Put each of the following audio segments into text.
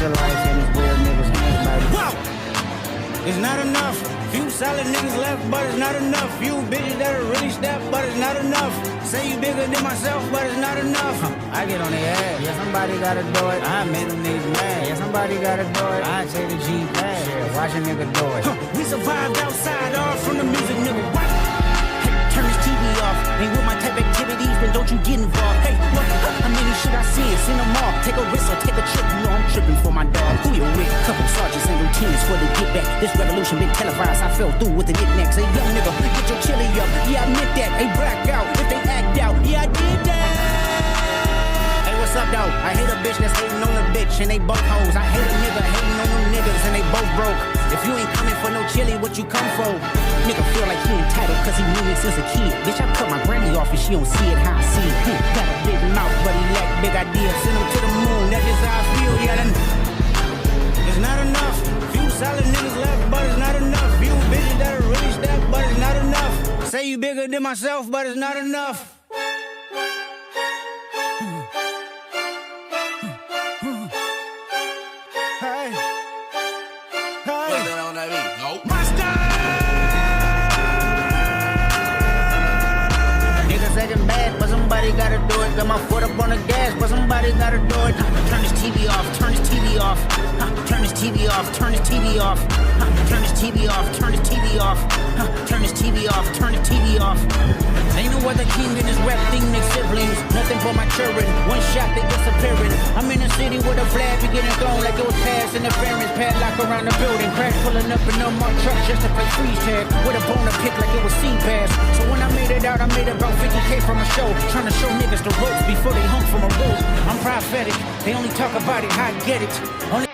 of life and these weird niggas hands, baby. Whoa! It's not enough. Few solid niggas left, but it's not enough. Few bitches that are really step, but it's not enough. Say you bigger than myself, but it's not enough. I get on their ass. Yeah, somebody gotta do it. I made them niggas mad. Yeah, somebody gotta do it. I take the G back. Yeah, watch a nigga do it. We survived outside, all from the music, nigga. What? Hey, turn this TV off. Ain't with my type activities, then don't you get involved. Hey, look, how many shit I seen them all. Take a risk or take a trip, you know I'm tripping for my dog. Who you with? Couple sergeants and lieutenants for the get back. This revolution been televised, I fell through with the knickknacks. Hey, young nigga, get your chili up. Yeah, I meant that. Hey, black out if they act out. Yeah, I did that. Hey, what's up, though? I hate a bitch that's hating on a bitch and they both hoes. I hate a nigga hating on them niggas and they both broke. If you ain't coming for no chili, what you come for? Nigga feel like he entitled cause he knew me since a kid. Bitch, I cut my granny off and she don't see it how I see it. Got a big mouth, but he lack big ideas. Send him to the moon, that's just how I feel. Yeah, then it's not enough. Few solid niggas left, but it's not enough. Few bitches that are really step, but it's not enough. Say you bigger than myself, but it's not enough. Somebody gotta do it. Got my foot up on the gas, but somebody gotta do it. Turn this TV off, turn this TV off. Turn this TV off, turn this TV off. Turn this TV off, turn this TV off. Turn this TV off, turn this TV off. Ain't no other king in this rap thing, they siblings. Nothing for my children. One shot, they disappearing. I'm in the city with a flag, be getting thrown like it was past interference. Padlock around the building. Crash pulling up in no more truck just to play freeze tag. With a bone to pick like it was C-Pass. So when I made it out, I made about 50K from a show. Trying to show niggas the ropes before they hung from a rope. I'm prophetic. They only talk about it, how I get it. Only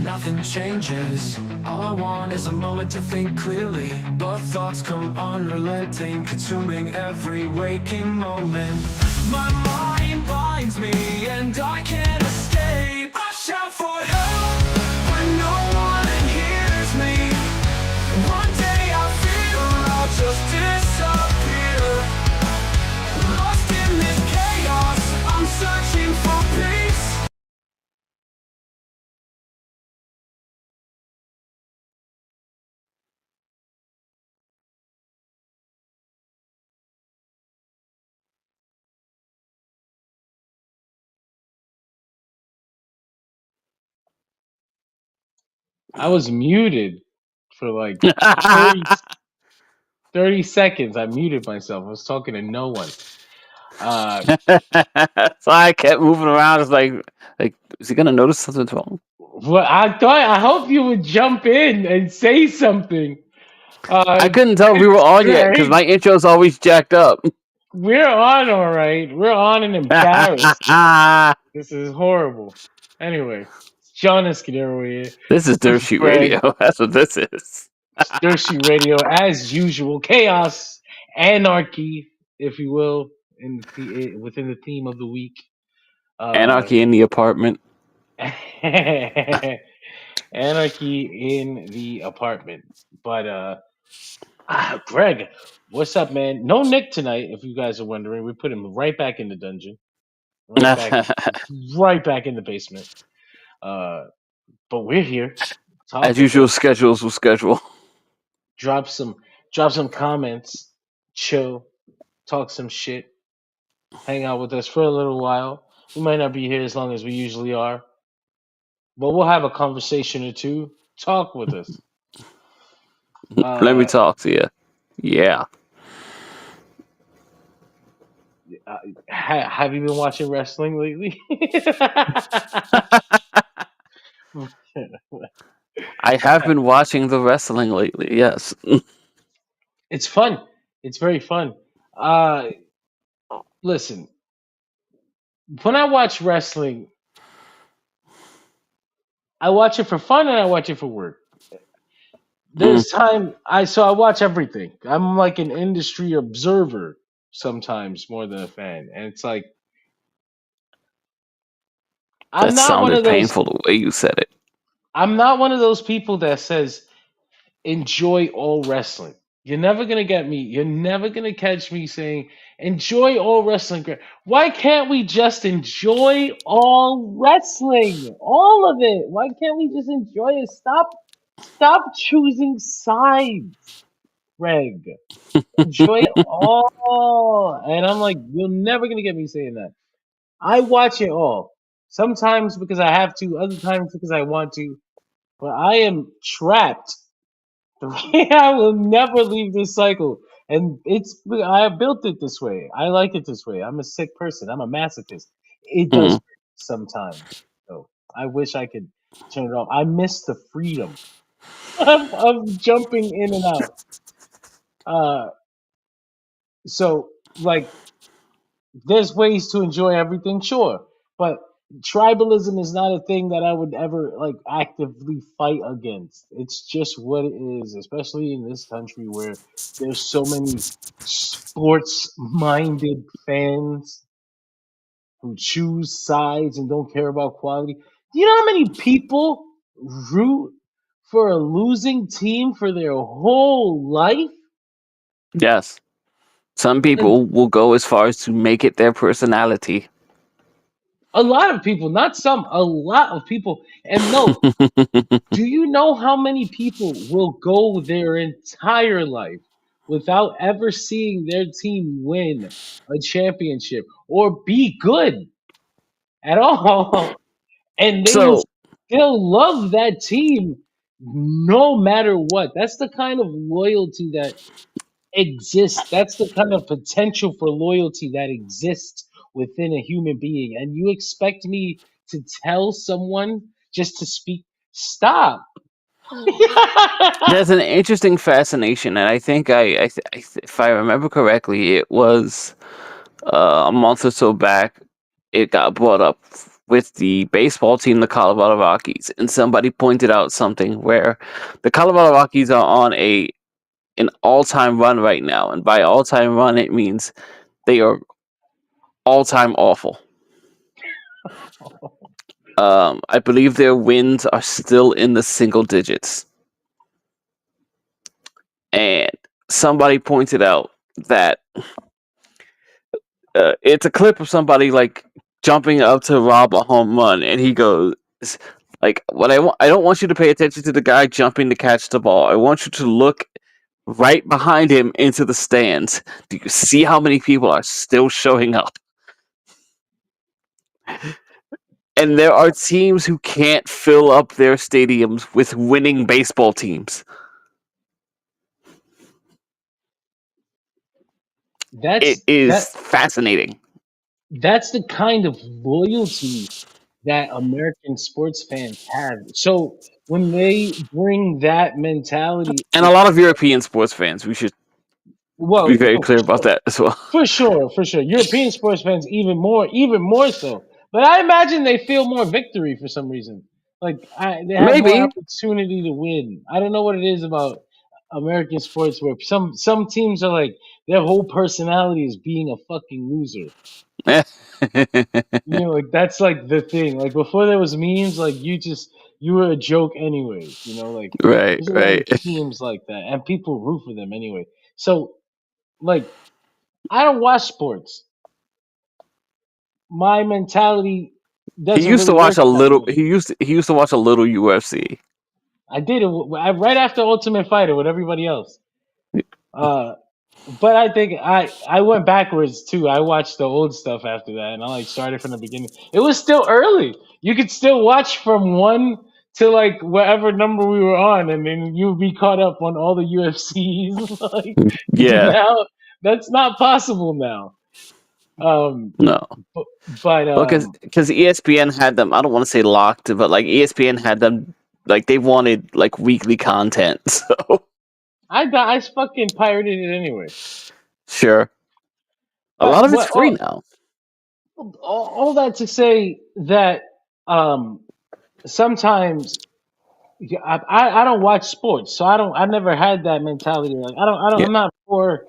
nothing changes. All I want is a moment to think clearly. But thoughts come unrelenting, consuming every waking moment. My mind binds me and I can't escape. I shout for help when no one hears me. One day I feel I'll just disappear. Lost in this chaos, I'm searching for peace. I was muted for like 30 seconds. I muted myself. I was talking to no one. So I kept moving around. It's like, is he gonna notice something's wrong? Well, I hope you would jump in and say something. I couldn't tell if we were on yet because my intro's always jacked up. We're on, all right. We're on and embarrassed. This is horrible. Anyway, John Escudero here. This is DirtSheetRadio. That's what this is. DirtSheetRadio, as usual. Chaos, anarchy, if you will, within the theme of the week. Anarchy in the apartment. Anarchy in the apartment. But, Greg, what's up, man? No Nick tonight, if you guys are wondering. We put him right back in the dungeon. Right back in the basement. But we're here. As usual, schedules will schedule. Drop some comments, chill, talk some shit, hang out with us for a little while. We might not be here as long as we usually are, but we'll have a conversation or two. Talk with us. Let me talk to you. Yeah. Have you been watching wrestling lately? I have been watching the wrestling lately, yes. It's fun. It's very fun. Listen, when I watch wrestling, I watch it for fun and I watch it for work. There's time I watch everything. I'm like an industry observer sometimes more than a fan, and it's like that sounded painful the way you said it. I'm not one of those people that says enjoy all wrestling. You're never gonna get me. You're never gonna catch me saying enjoy all wrestling. Why can't we just enjoy all wrestling? All of it. Why can't we just enjoy it? Stop choosing sides, Greg. Enjoy it all. And I'm like, you're never gonna get me saying that. I watch it all. Sometimes because I have to, other times because I want to. But I am trapped. I will never leave this cycle. And I built it this way. I like it this way. I'm a sick person. I'm a masochist. It does Mm. hurt sometimes. So I wish I could turn it off. I miss the freedom of jumping in and out. Uh, so like there's ways to enjoy everything, sure, but tribalism is not a thing that I would ever like actively fight against. It's just what it is, especially in this country where there's so many sports-minded fans who choose sides and don't care about quality. Do you know how many people root for a losing team for their whole life? Yes. Some And people will go as far as to make it their personality. a lot of people, not some, a lot of people. And no, do you know how many people will go their entire life without ever seeing their team win a championship or be good at all? And they will So, still love that team no matter what. That's the kind of loyalty that exists. That's the kind of potential for loyalty that exists within a human being. And you expect me to tell someone just to speak? Stop. there's an interesting fascination, and I think if I remember correctly, it was a month or so back. It got brought up with the baseball team, the Colorado Rockies, and somebody pointed out something where the Colorado Rockies are on an all-time run right now, and by all-time run it means they are all-time awful. I believe their wins are still in the single digits. And somebody pointed out that it's a clip of somebody like jumping up to rob a home run, and he goes, like, what I don't want you to pay attention to the guy jumping to catch the ball. I want you to look right behind him into the stands. Do you see how many people are still showing up? And there are teams who can't fill up their stadiums with winning baseball teams. It that's is that fascinating. that's the kind of loyalty that American sports fans have. So when they bring that mentality, And a lot of European sports fans, we should be well, very for clear about sure, that as well. for sure. European sports fans even more so. But I imagine they feel more victory for some reason. They have more Maybe. opportunity to win. I don't know what it is about American sports where some teams are like their whole personality is being a fucking loser. You know, like that's like the thing. Like before there was memes, like you were a joke anyways. You know, like Right, there's a lot right. of teams like that, and people root for them anyway. So like I don't watch sports. My mentality He doesn't used to really watch work a that little. way. He used to watch a little UFC. I did it right after Ultimate Fighter with everybody else. Uh, but I think I went backwards too. I watched the old stuff after that, and I like started from the beginning. It was still early. You could still watch from one to like whatever number we were on, and then you'd be caught up on all the UFCs. Like Yeah, now, that's not possible now. Um, no. but, but Well, because ESPN had them. I don't want to say locked, but like ESPN had them. Like they wanted like weekly content. So I fucking pirated it anyway. sure, a But lot of it's what free now. all that to say that um sometimes I don't watch sports, so I never had that mentality. Like Yeah, I'm not for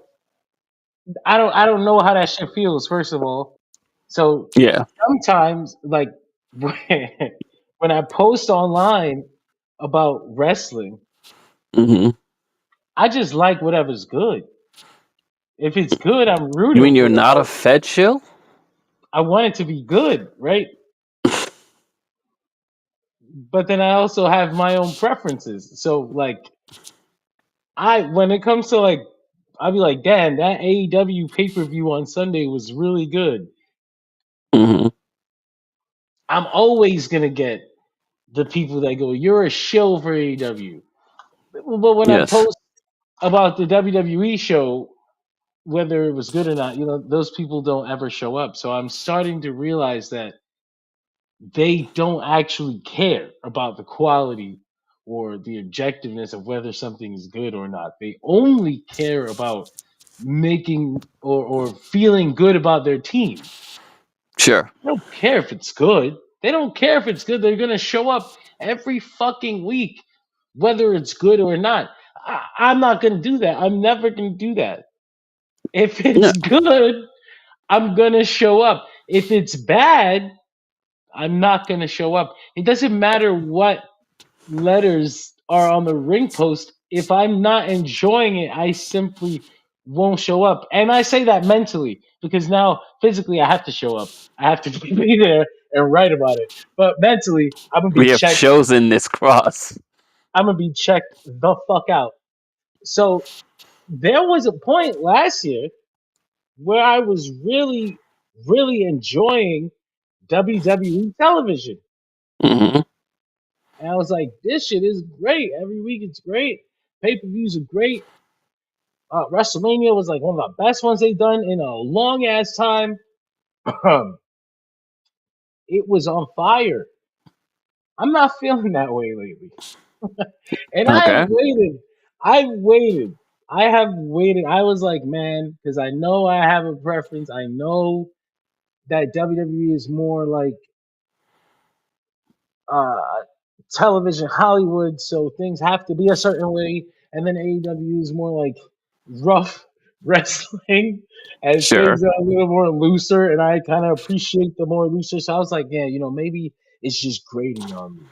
I don't know how that shit feels. First of all, so yeah. sometimes like when I post online. about wrestling. Hmm. I just like whatever's good. If it's good, I'm You rooting mean for you're it. not a Fed shill? I want it to be good, right? But then I also have my own preferences. So like when it comes to like I'll be like, damn, that AEW pay-per-view on Sunday was really good. Hmm. I'm always gonna get the people that go, you're a shill for AEW. But when I Yes. post about the WWE show, whether it was good or not, those people don't ever show up. So I'm starting to realize that they don't actually care about the quality or the objectiveness of whether something is good or not. They only care about making or feeling good about their team. Sure. They don't care if it's good. They don't care if it's good. They're gonna show up every fucking week, whether it's good or not. I'm not gonna do that. I'm never gonna do that. If Yeah. it's good, I'm gonna show up. If it's bad, I'm not gonna show up. It doesn't matter what letters are on the ring post. If I'm not enjoying it, I simply won't show up. And I say that mentally because now physically I have to show up. I have to be there and write about it. But mentally, I'm gonna be We have checked. chosen this cross. I'm gonna be checked the fuck out. So there was a point last year where I was really, really enjoying WWE television. Hmm. And I was like, this shit is great. Every week it's great. Pay per views are great. WrestleMania was like one of the best ones they've done in a long ass time. It was on fire. I'm not feeling that way lately. And I've Okay. waited. I've waited. I have waited. I was like, man, because I know I have a preference. I know that WWE is more like uh, television Hollywood, so things have to be a certain way. And then AEW is more like rough wrestling, and Sure. things are a little more looser. And I kind of appreciate the more looser. So I was like, yeah, maybe it's just grating on me.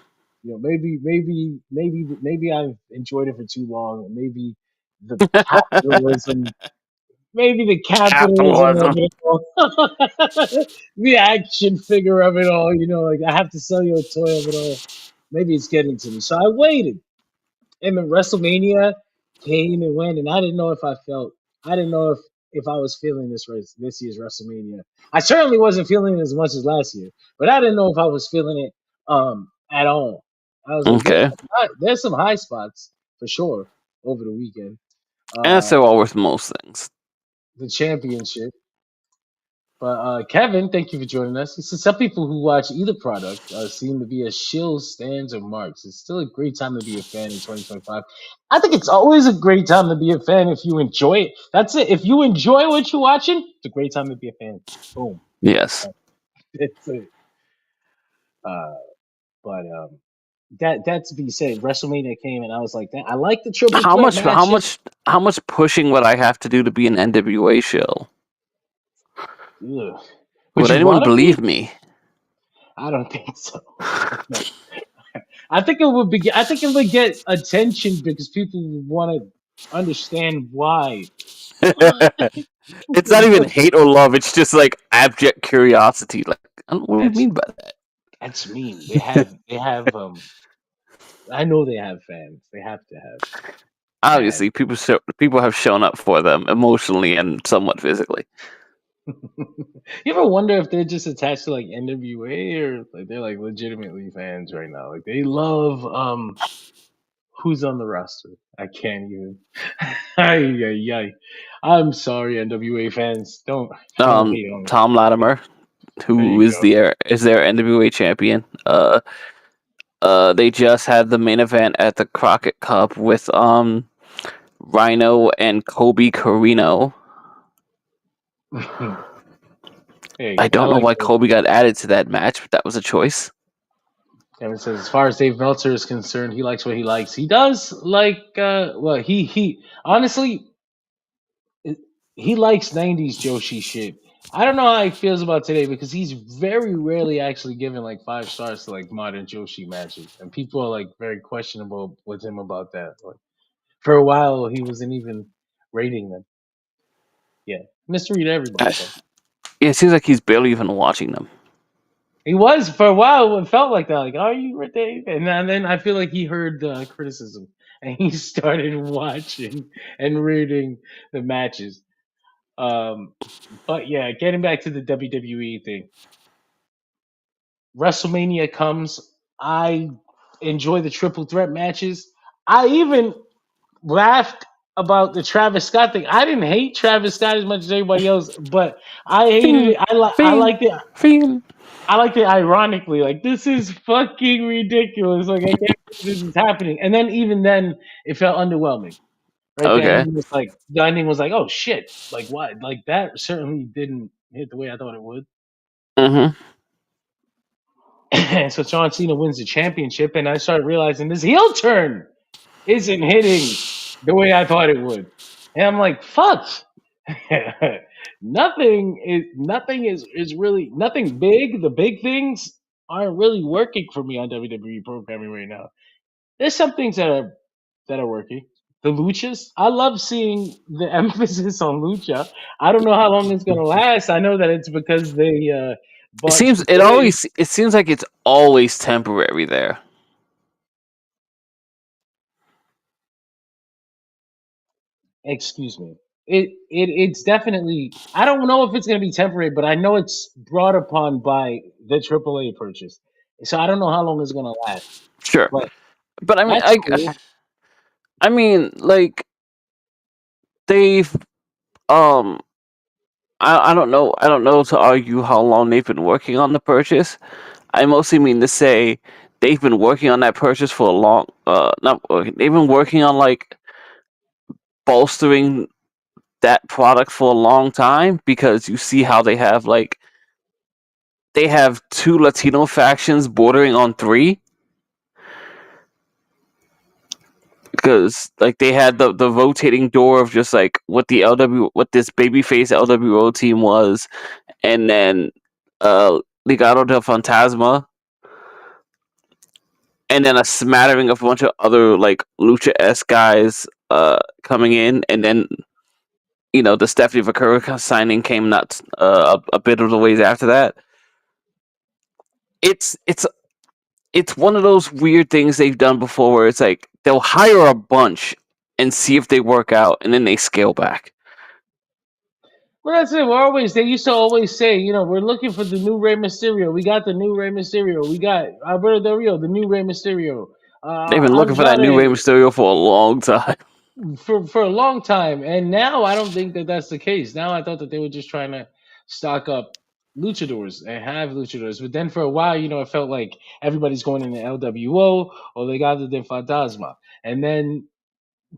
Maybe I've enjoyed it for too long. Maybe the capitalism maybe the capitalism of Capitalism. it all, the action figure of it all. Like I have to sell you a toy of it all. Maybe it's getting to me. So I waited, and then WrestleMania came and went, and I didn't know if I felt. I didn't know if I was feeling this year's WrestleMania. I certainly wasn't feeling it as much as last year, but I didn't know if I was feeling it at all. I was like, Okay. there's some high spots for sure over the weekend. And Uh, so all with most things. the championship. But Kevin, thank you for joining us. He said some people who watch either product seem to be as shills, stands, or marks. It's still a great time to be a fan in 2025. I think it's always a great time to be a fan if you enjoy it. That's it. If you enjoy what you're watching, it's a great time to be a fan. Boom. Yes. That's it. Uh, but that to be said, WrestleMania came and I was like, I like the triple How threat much? How matches. much? How much pushing would I have to do to be an NWA shill? Ugh. Would Would you anyone want to believe be? me? I don't think so. No. I think it would be. I think it would get attention because people would want to understand why. It's not even hate or love. It's just like abject curiosity. Like, I don't, what do you that's mean by that? that's mean. They have. I know they have fans. They have to have. And Obviously, people have shown up for them emotionally and somewhat physically. you ever wonder if they're just attached to like NWA or like they're like legitimately fans right now? Like they love who's on the roster. I can't even. Ay, ay, ay. I'm sorry, NWA fans. Don't hate on me. Tom Latimer, There who you is go. their NWA champion. They just had the main event at the Crockett Cup with Rhino and Kobe Carino. There you I go. I don't know like why that. Kobe got added to that match, but that was a choice. Kevin says, as far as Dave Meltzer is concerned, he likes what he likes. He does like, he honestly, he likes 90s Joshi shit. I don't know how he feels about today because he's very rarely actually given like 5 stars to like modern Joshi matches, and people are like very questionable with him about that. Like for a while, he wasn't even rating them. Yeah, mystery to everybody though. Yeah, it seems like he's barely even watching them. He was for a while. It felt like that. Like, are you Dave? And then I feel like he heard the criticism and he started watching and reading the matches. Um, but yeah, getting back to the WWE thing, WrestleMania comes. I enjoy the triple threat matches. I even laughed about the Travis Scott thing. I didn't hate Travis Scott as much as everybody else, but I hated Fiend, it. I fiend, liked it. fiend. I liked it ironically. Like this is fucking ridiculous. Like I can't believe this is happening. And then even then, it felt underwhelming. Right, Okay. the ending was like, oh shit, like what? Like that certainly didn't hit the way I thought it would. Mm-hmm. And so John Cena wins the championship, and I started realizing this heel turn isn't hitting the way I thought it would. And I'm like, fuck. Nothing is really nothing big. The big things aren't really working for me on WWE programming right now. There's some things that are working. The luchas, I love seeing the emphasis on lucha. I don't know how long it's gonna last. I know that it's because they bought AAA. It seems like it's always temporary there. Excuse me. It's definitely. I don't know if it's gonna be temporary, but I know it's brought upon by the AAA purchase. So I don't know how long it's gonna last, Sure, but but that's cool. I mean, like they've um, I don't know to argue how long they've been working on the purchase. I mostly mean to say they've been working on that purchase for a long not working. They've been working on like bolstering that product for a long time because you see how they have two Latino factions bordering on three because like they had the rotating door of just like what this babyface LWO team was, and then Legado del Fantasma, and then a smattering of a bunch of other like lucha s guys coming in, and then the Stephanie Vaquer signing came not a bit of the ways after that. It's it's one of those weird things they've done before where it's like they'll hire a bunch and see if they work out, and then they scale back. Well, that's it. They used to always say, we're looking for the new Rey Mysterio. We got the new Rey Mysterio. We got Alberto Del Rio, the new Rey Mysterio. They've been looking for that new Rey Andrade Mysterio for a long time. for a long time, and now I don't think that that's the case. Now I thought that they were just trying to stock up luchadors and have luchadors, but then for a while, it felt like everybody's going into LWO or Legado del Fantasma, and then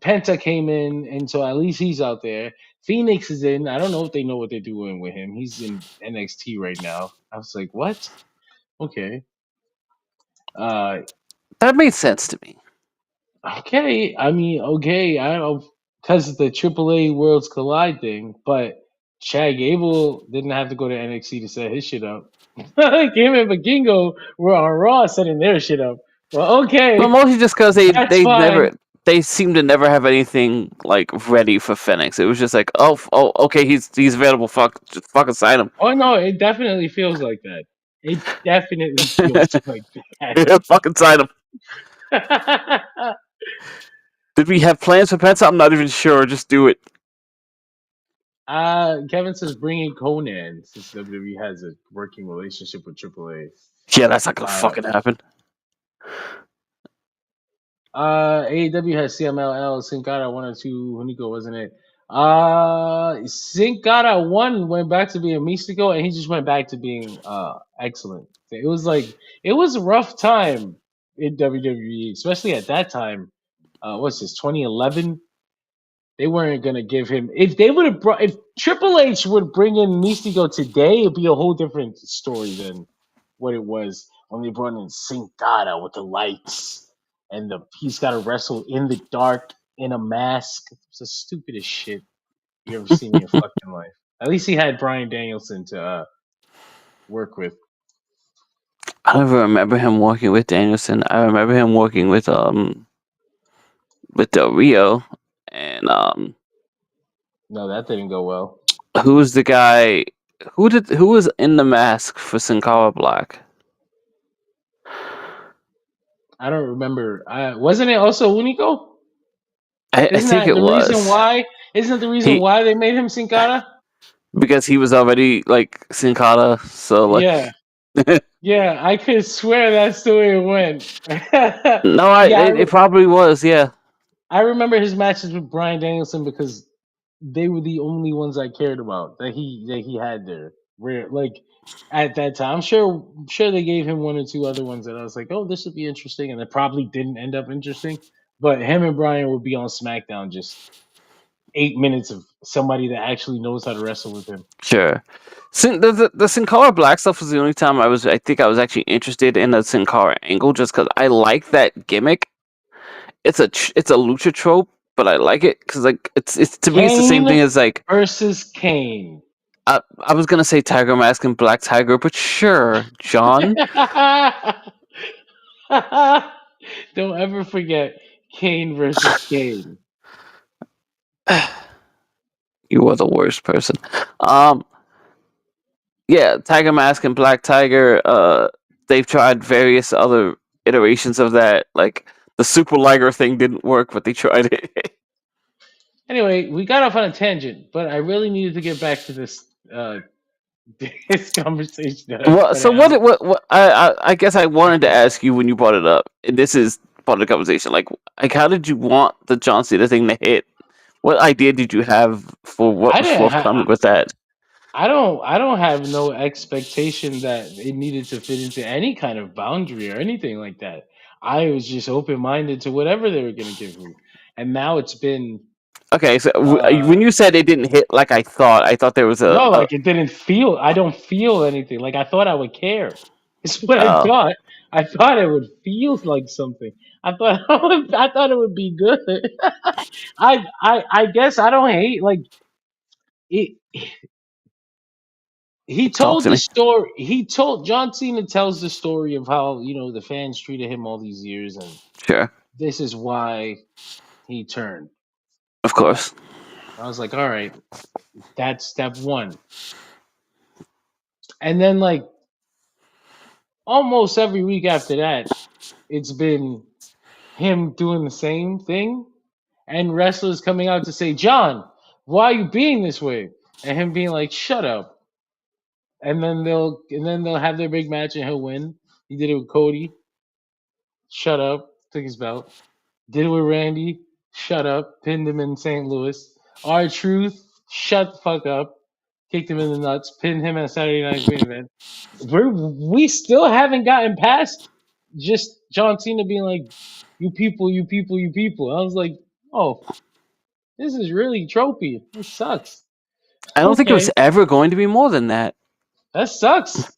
Penta came in, and so at least he's out there. Phoenix is in. I don't know if they know what they're doing with him. He's in NXT right now. I was like, what? Okay. Uh, That made sense to me. okay. I mean, okay. I don't know because of the AAA Worlds Collide thing, but Chad Gable didn't have to go to NXT to set his shit up. Him and Vikingo were on Raw setting their shit up. Well, But okay, mostly just because that's fine. they seem to never have anything like ready for Phoenix. It was just like, oh, okay, he's available. Just fucking sign him. Oh no, it definitely feels like that. It definitely feels like Fucking sign him. that. Did we have plans for Penta? I'm not even sure. Just do it. Kevin says bring in Conan since WWE has a working relationship with AAA. Yeah, that's not gonna Uh, fucking happen. AEW has CMLL, Sin Cara 1 or 2, Hunico, wasn't it? Sin Cara 1 went back to being Mystico, and he just went back to being excellent. It was a rough time in WWE, especially at that time. What's this, 2011? They weren't gonna give him if they would have brought if Triple H would bring in Mystico today, it'd be a whole different story than what it was when they brought in Sin Cara with the lights and he's got to wrestle in the dark in a mask. It's the stupidest shit you ever seen in your fucking life. At least he had Bryan Danielson to work with. I don't even remember him working with Danielson. I remember him working with Del Rio, and No, that didn't go well. who was the guy? Who was in the mask for Sin Cara Black? I don't remember. Wasn't it also Unico? I Isn't think that it the reason was why? Isn't that the reason he why they made him Sin Cara? because he was already like Sin Cara, so like Yeah, yeah. I could swear that's the way it went. no, Yeah, it probably was, yeah. I remember his matches with Bryan Danielson because they were the only ones I cared about that he had there. Where like at that time, I'm sure they gave him one or two other ones that I was like, oh, this would be interesting, and it probably didn't end up interesting. But him and Bryan would be on SmackDown just 8 minutes of somebody that actually knows how to wrestle with him. Sure. The Sin Cara Black stuff was the only time I think I was actually interested in the Sin Cara angle, just because I like that gimmick. It's a lucha trope, but I like it because like it's to me it's the same Kane thing as like versus Kane. I was gonna say Tiger Mask and Black Tiger, but sure, John. Don't ever forget Kane versus Kane. You are the worst person. Yeah, Tiger Mask and Black Tiger. They've tried various other iterations of that. Like the Super Liger thing didn't work, but they tried it. Anyway, we got off on a tangent, but I really needed to get back to this this conversation that I Well, started so having. what I guess I wanted to ask you when you brought it up, and this is part of the conversation. Like how did you want the John Cena thing to hit? What idea did you have for what I was didn't. forthcoming with that? I don't have no expectation that it needed to fit into any kind of boundary or anything like that. I was just open minded to whatever they were going to give me, and now it's been Okay, so uh when you said it didn't hit like I thought there was no, a like it didn't feel. I don't feel anything. Like I thought I would care. It's what I oh, thought. I thought it would feel like something. I thought I thought it would be good. I guess I don't hate like it. He talk told to the me. story. He told John Cena tells the story of how the fans treated him all these years, and Sure, this is why he turned. of course. I was like, all right, that's step one. And then like almost every week after that, it's been him doing the same thing, and wrestlers coming out to say, John, why are you being this way? And him being like, shut up. And then they'll have their big match and he'll win. He did it with Cody. Shut up. Took his belt. Did it with Randy. Shut up. Pinned him in St. Louis. R-Truth. Shut the fuck up. Kicked him in the nuts. Pinned him at Saturday Night's main event. We still haven't gotten past just John Cena being like, you people, you people, you people. I was like, oh, this is really tropey. This sucks. I don't think it was Okay, ever going to be more than that. that sucks.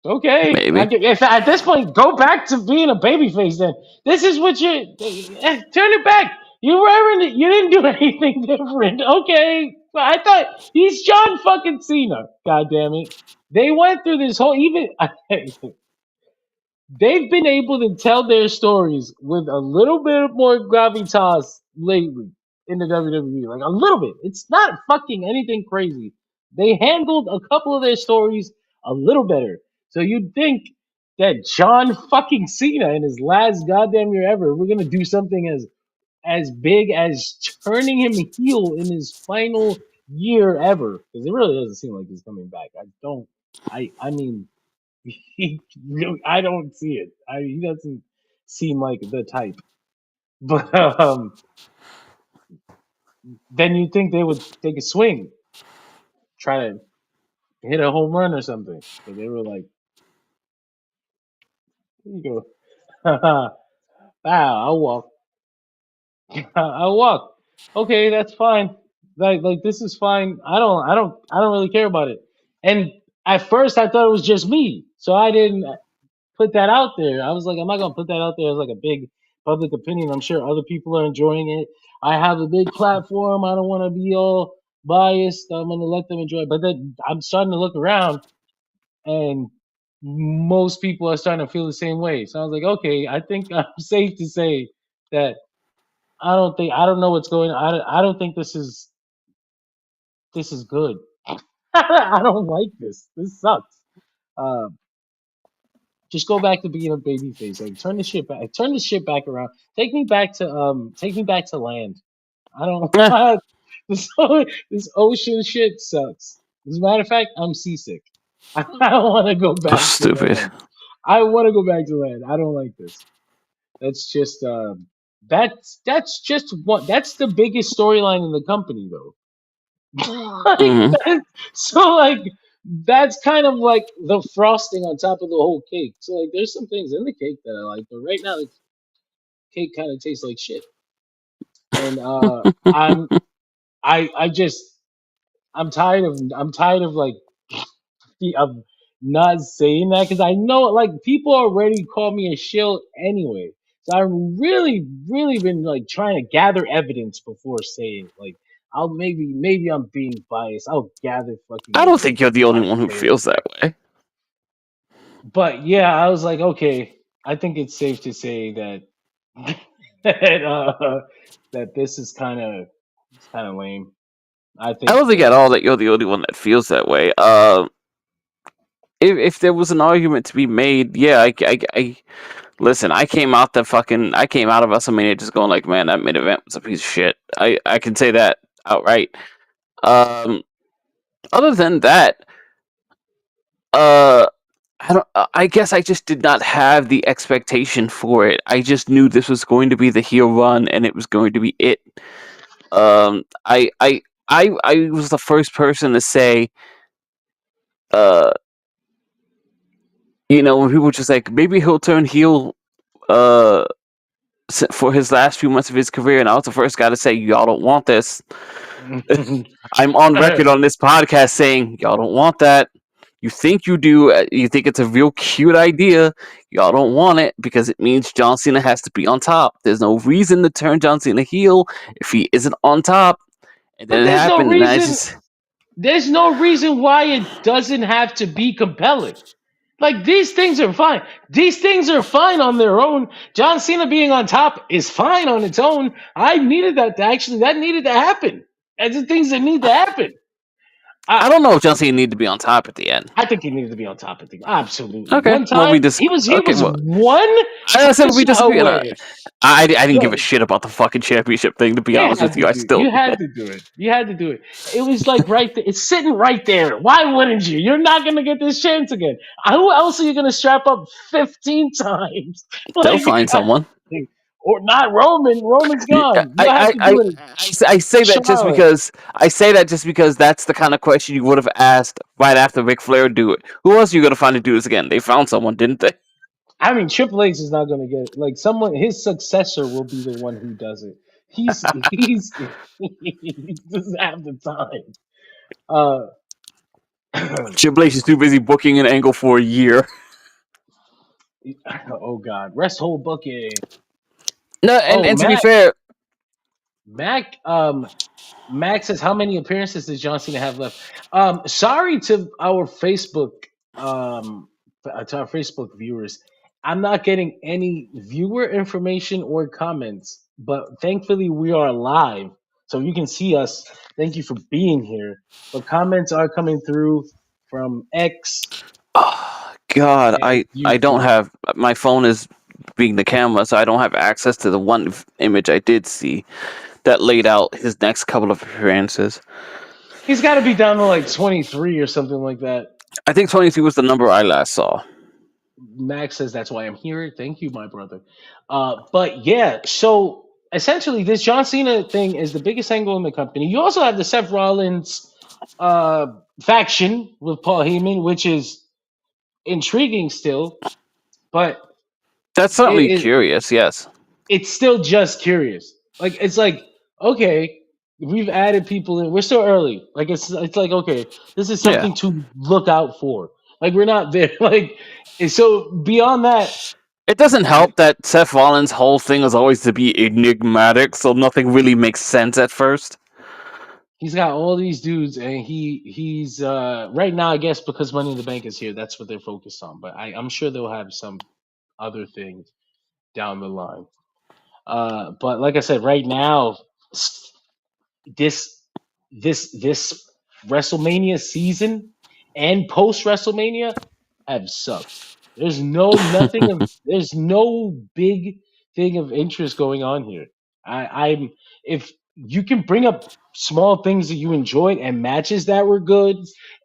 Okay, Maybe. if at this point, go back to being a babyface. Then this is what turn it back. You weren't. You didn't do anything different. Okay, I thought he's John fucking Cena. God damn it. They went through this whole even. They've been able to tell their stories with a little bit more gravitas lately in the WWE. Like a little bit. It's not fucking anything crazy. They handled a couple of their stories a little better. So you'd think that John fucking Cena in his last goddamn year ever, we're gonna do something as big as turning him heel in his final year ever. Because it really doesn't seem like he's coming back. I don't. I mean, he really, I don't see it. He doesn't seem like the type. But then you think they would take a swing, try to hit a home run or something. But they were like, "Here you go, wow, I'll walk, I'll walk. Okay, that's fine. Like this is fine. I don't really care about it." And at first, I thought it was just me, so I didn't put that out there. I was like, I'm not gonna put that out there as like a big public opinion. I'm sure other people are enjoying it. I have a big platform. I don't want to be all biased. I'm gonna let them enjoy it. But then I'm starting to look around, and most people are starting to feel the same way. So I was like, okay, I think I'm safe to say that I don't know what's going on. I don't think this is good. I don't like this. This sucks. Uh, just go back to being a babyface. Like turn the shit back. Turn the shit back around. Take me back to land. I don't. Eh, This ocean shit sucks. As a matter of fact, I'm seasick. I don't want to go so back to stupid. land. I want to go back to land. I don't like this. That's just that's just one. That's the biggest storyline in the company, though. Like Hmm. so, like that's kind of like the frosting on top of the whole cake. So, like, there's some things in the cake that I like, but right now the cake kind of tastes like shit. And I just I'm tired of like of not saying that because I know like people already call me a shill anyway. So I've really been like trying to gather evidence before saying like I'll maybe I'm being biased. I'll gather fucking I don't think evidence you're the before only I one who say it. feels that way. But yeah, I was like, okay, I think it's safe to say that that that this is kind of lame. I I think don't think at all that you're the only one that feels that way. If there was an argument to be made, yeah, I listen. I came out of WrestleMania just going like, man, that main event was a piece of shit. I can say that outright. Um, other than that, uh, I guess I just did not have the expectation for it. I just knew this was going to be the heel run, and it was going to be it. Um, I I I was the first person to say, uh, when people were just like, maybe he'll turn heel, uh, for his last few months of his career, and I was the first guy to say, y'all don't want this. I'm on record on this podcast saying, y'all don't want that. You think you do. You think it's a real cute idea. Y'all don't want it because it means John Cena has to be on top. There's no reason to turn John Cena heel if he isn't on top. And but then it happened, and I just there's no reason why it doesn't have to be compelling. Like these things are fine. These things are fine on their own. John Cena being on top is fine on its own. I needed that that needed to happen. That's the things that need to happen. I don't know if John Cena needed to be on top at the end. I think he needed to be on top of things. Absolutely. Okay, One well we time just he okay. was Well, one I said we finish disagree. And away. I didn't give a Bro, shit about the fucking championship thing. To be you honest had with to you, I do. still You had to do it. You had to do it. It was like right there. It's sitting right there. Why wouldn't you? You're not gonna get this chance again. Who else are you gonna strap up 15 times? they'll Like, find someone. or not Roman. Roman's Yeah, gone. You have to do it. I say that just Charlotte. because that's the kind of question you would have asked right after Ric Flair do it. Who else are you gonna find to do this again? They found someone, didn't they? I mean, Triple H is not gonna get like someone. His successor will be the one who does it. He's he doesn't have the time. Uh, Triple H is too busy booking an angle for a year. oh God, rest whole booking. No, Oh and to be Mac, fair, Mac, Max says, how many appearances does John Cena have left? Sorry to our Facebook viewers. I'm not getting any viewer information or comments, but thankfully we are live, so you can see us. Thank you for being here. But comments are coming through from X oh, God, and I don't YouTube. have my phone is being the camera, so I don't have access to the one image I did see that laid out his next couple of appearances. He's got to be down to like 23 or something like that. I think 22 was the number I last saw. Max says that's why I'm here. Thank you, my brother. But yeah, so essentially, this John Cena thing is the biggest angle in the company. You also have the Seth Rollins uh, faction with Paul Heyman, which is intriguing still, but That's it certainly is curious. Yes. it's still just curious. Like it's like okay, we've added people in. We're still early. Like it's like okay, this is Yeah. something to look out for. Like we're not there. Like and so beyond that. It doesn't help that Seth Rollins' whole thing is always to be enigmatic, so nothing really makes sense at first. He's got all these dudes, and he's right now. I guess because Money in the Bank is here, that's what they're focused on. But I'm sure they'll have some other things down the line. But like I said, right now, this this WrestleMania season and post WrestleMania have sucked. There's no big thing of interest going on here. I'm if you can bring up small things that you enjoyed and matches that were good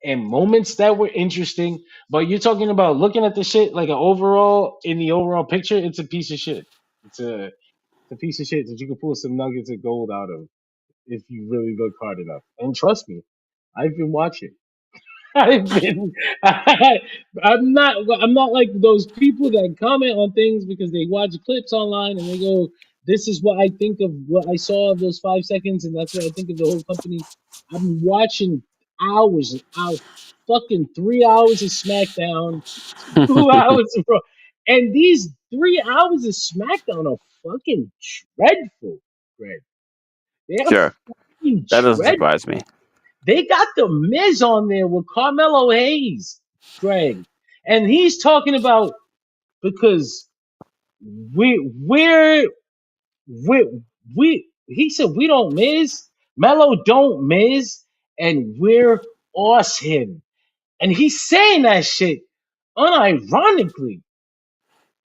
and moments that were interesting, but you're talking about looking at the shit like an overall in the overall picture, it's a piece of shit. It's a piece of shit that you can pull some nuggets of gold out of if you really look hard enough. And trust me, I've been watching. I've been. I'm not like those people that comment on things because they watch clips online and they go, "This is what I think of what I saw of those 5 seconds, and that's what I think of the whole company." I'm watching hours and hours, fucking 3 hours of SmackDown, 2 hours of Raw, and these 3 hours of SmackDown are fucking dreadful, Greg. They are Sure, fucking that doesn't dreadful. surprise me. They got the Miz on there with Carmelo Hayes, Greg, and he's talking about because we're we he said we don't Miz, Melo don't Miz, and we're awesome, and he's saying that shit unironically.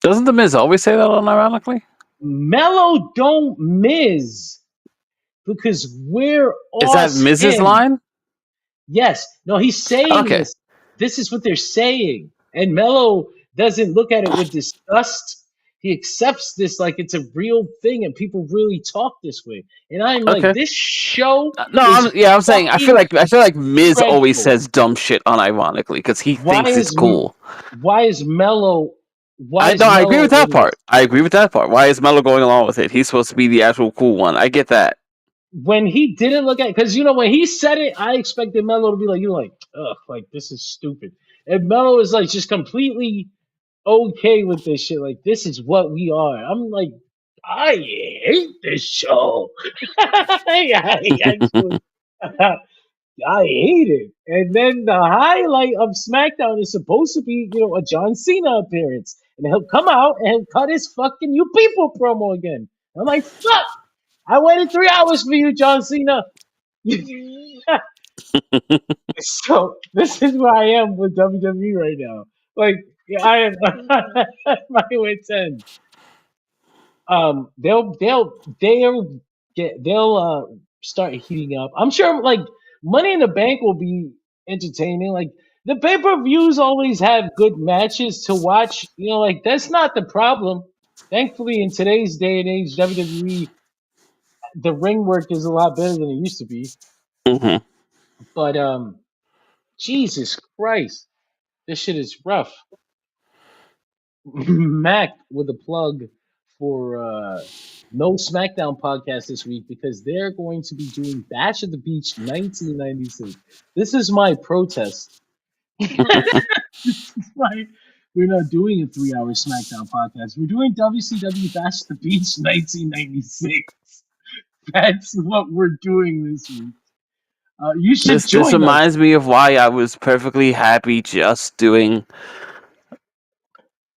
Doesn't the Miz always say that unironically? Melo don't Miz because we're Is that Miz's awesome. line? Yes. No, he's saying Okay. this. This is what they're saying. And Mello doesn't look at it with disgust. He accepts this like it's a real thing and people really talk this way. And I'm like, Okay. this show No, is I'm saying I feel fucking like Miz always dreadful. says dumb shit unironically because he Why thinks it's is cool. why is Mello I agree with that part. I agree with that part. Why is Melo going along with it? He's supposed to be the actual cool one. I get that. when he didn't look at because when he said it, I expected Mello to be like, ugh, like this is stupid. And Mello is like just completely okay with this shit. Like, this is what we are. I'm like, I hate this show. I actually, I hate it. And then the highlight of SmackDown is supposed to be, a John Cena appearance. And he'll come out and he'll cut his fucking "You People" promo again. I'm like, fuck! I waited 3 hours for you, John Cena. So this is where I am with WWE right now. Like, I am my wit's end. They'll start heating up. I'm sure like Money in the Bank will be entertaining. Like the pay-per-views always have good matches to watch. Like that's not the problem. Thankfully, in today's day and age, WWE the ring work is a lot better than it used to be. Hmm. But Jesus Christ, this shit is rough. Mac with a plug for No SmackDown podcast this week because they're going to be doing Bash at the Beach 1996. This is my protest. Why we're not doing a 3-hour SmackDown podcast. We're doing WCW Bash at the Beach 1996. That's what we're doing this week. You should This join us. reminds me of why I was perfectly happy just doing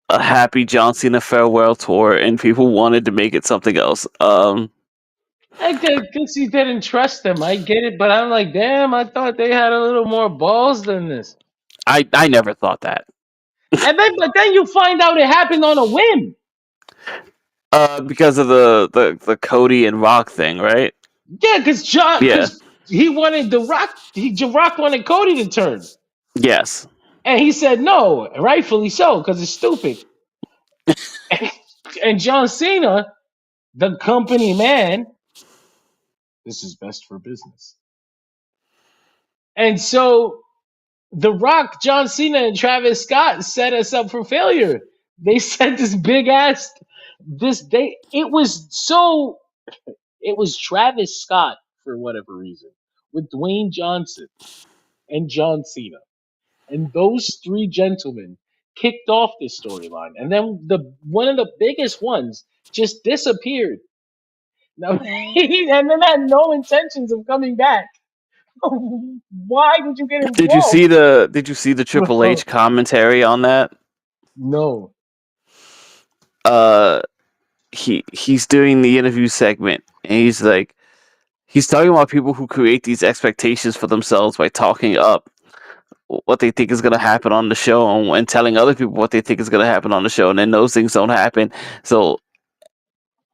a happy John Cena farewell tour, and people wanted to make it something else. I guess you didn't trust them. I get it, but I'm like, damn, I thought they had a little more balls than this. I never thought that. But then you find out it happened on a whim. Because of the Cody and Rock thing, right? Yeah, because Yeah. he wanted the Rock. Rock wanted Cody to turn, Yes. and he said no, rightfully so, because it's stupid. and John Cena, the company man, this is best for business. And so The Rock, John Cena, and Travis Scott set us up for failure. They set this big ass. It was Travis Scott for whatever reason with Dwayne Johnson and John Cena, and those three gentlemen kicked off this storyline, and then one of the biggest ones just disappeared. Now, and then had no intentions of coming back. Why did you get Did you involved? see the Triple H commentary on that? No. He's doing the interview segment, and he's talking about people who create these expectations for themselves by talking up what they think is going to happen on the show and telling other people what they think is going to happen on the show, and then those things don't happen. So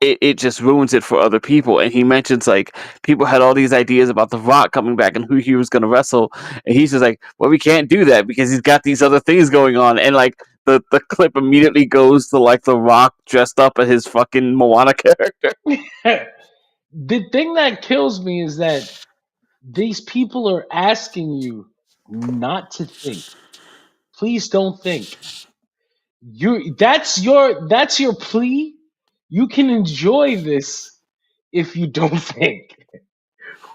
it just ruins it for other people. And he mentions like people had all these ideas about The Rock coming back and who he was going to wrestle, and he's just like, well, we can't do that because he's got these other things going on. And like the clip immediately goes to like The Rock dressed up as his fucking Moana character. The thing that kills me is that these people are asking you not to think. Please don't think. That's your plea. You can enjoy this if you don't think.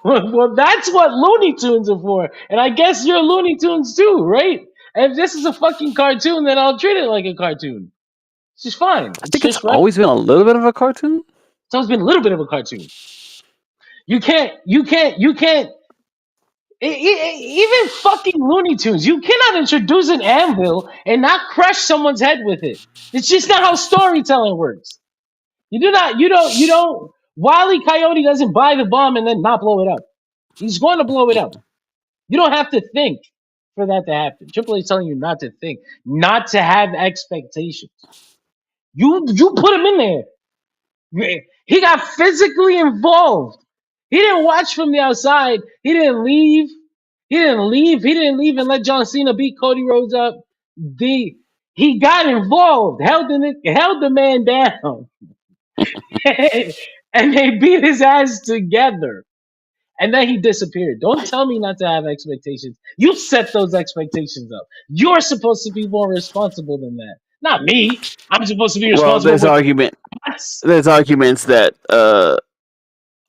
Well, that's what Looney Tunes are for. And I guess you're Looney Tunes too, right? And if this is a fucking cartoon, then I'll treat it like a cartoon. It's just fine. I It's think it's just right. always been a little bit of a cartoon. It's always been a little bit of a cartoon. You can't. Even fucking Looney Tunes, you cannot introduce an anvil and not crush someone's head with it. It's just not how storytelling works. You don't. Wile E. Coyote doesn't buy the bomb and then not blow it up. He's going to blow it up. You don't have to think for that to happen. Triple H is telling you not to think, not to have expectations. You put him in there. He got physically involved. He didn't watch from the outside. He didn't leave. He didn't leave and let John Cena beat Cody Rhodes up. He got involved, held the man down, and they beat his ass together. And then he disappeared. Don't tell me not to have expectations. You set those expectations up. You're supposed to be more responsible than that. Not me. I'm supposed to be responsible. Well, there's arguments that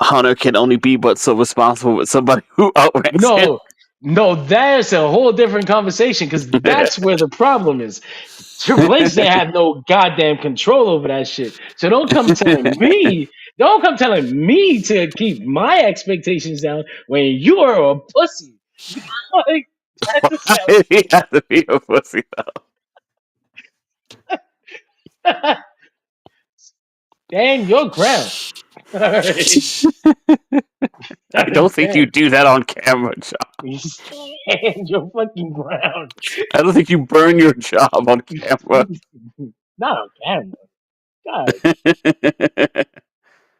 Hunter can only be but so responsible with somebody who outranks him. No, that's a whole different conversation because that's where the problem is. Triple H, they have no goddamn control over that shit. So don't come telling me to keep my expectations down when you are a pussy. Like, He has to be a pussy though. Stand your ground. I don't think you do that on camera, John. You stand your fucking ground. I don't think you burn your job on camera. Not on camera. God.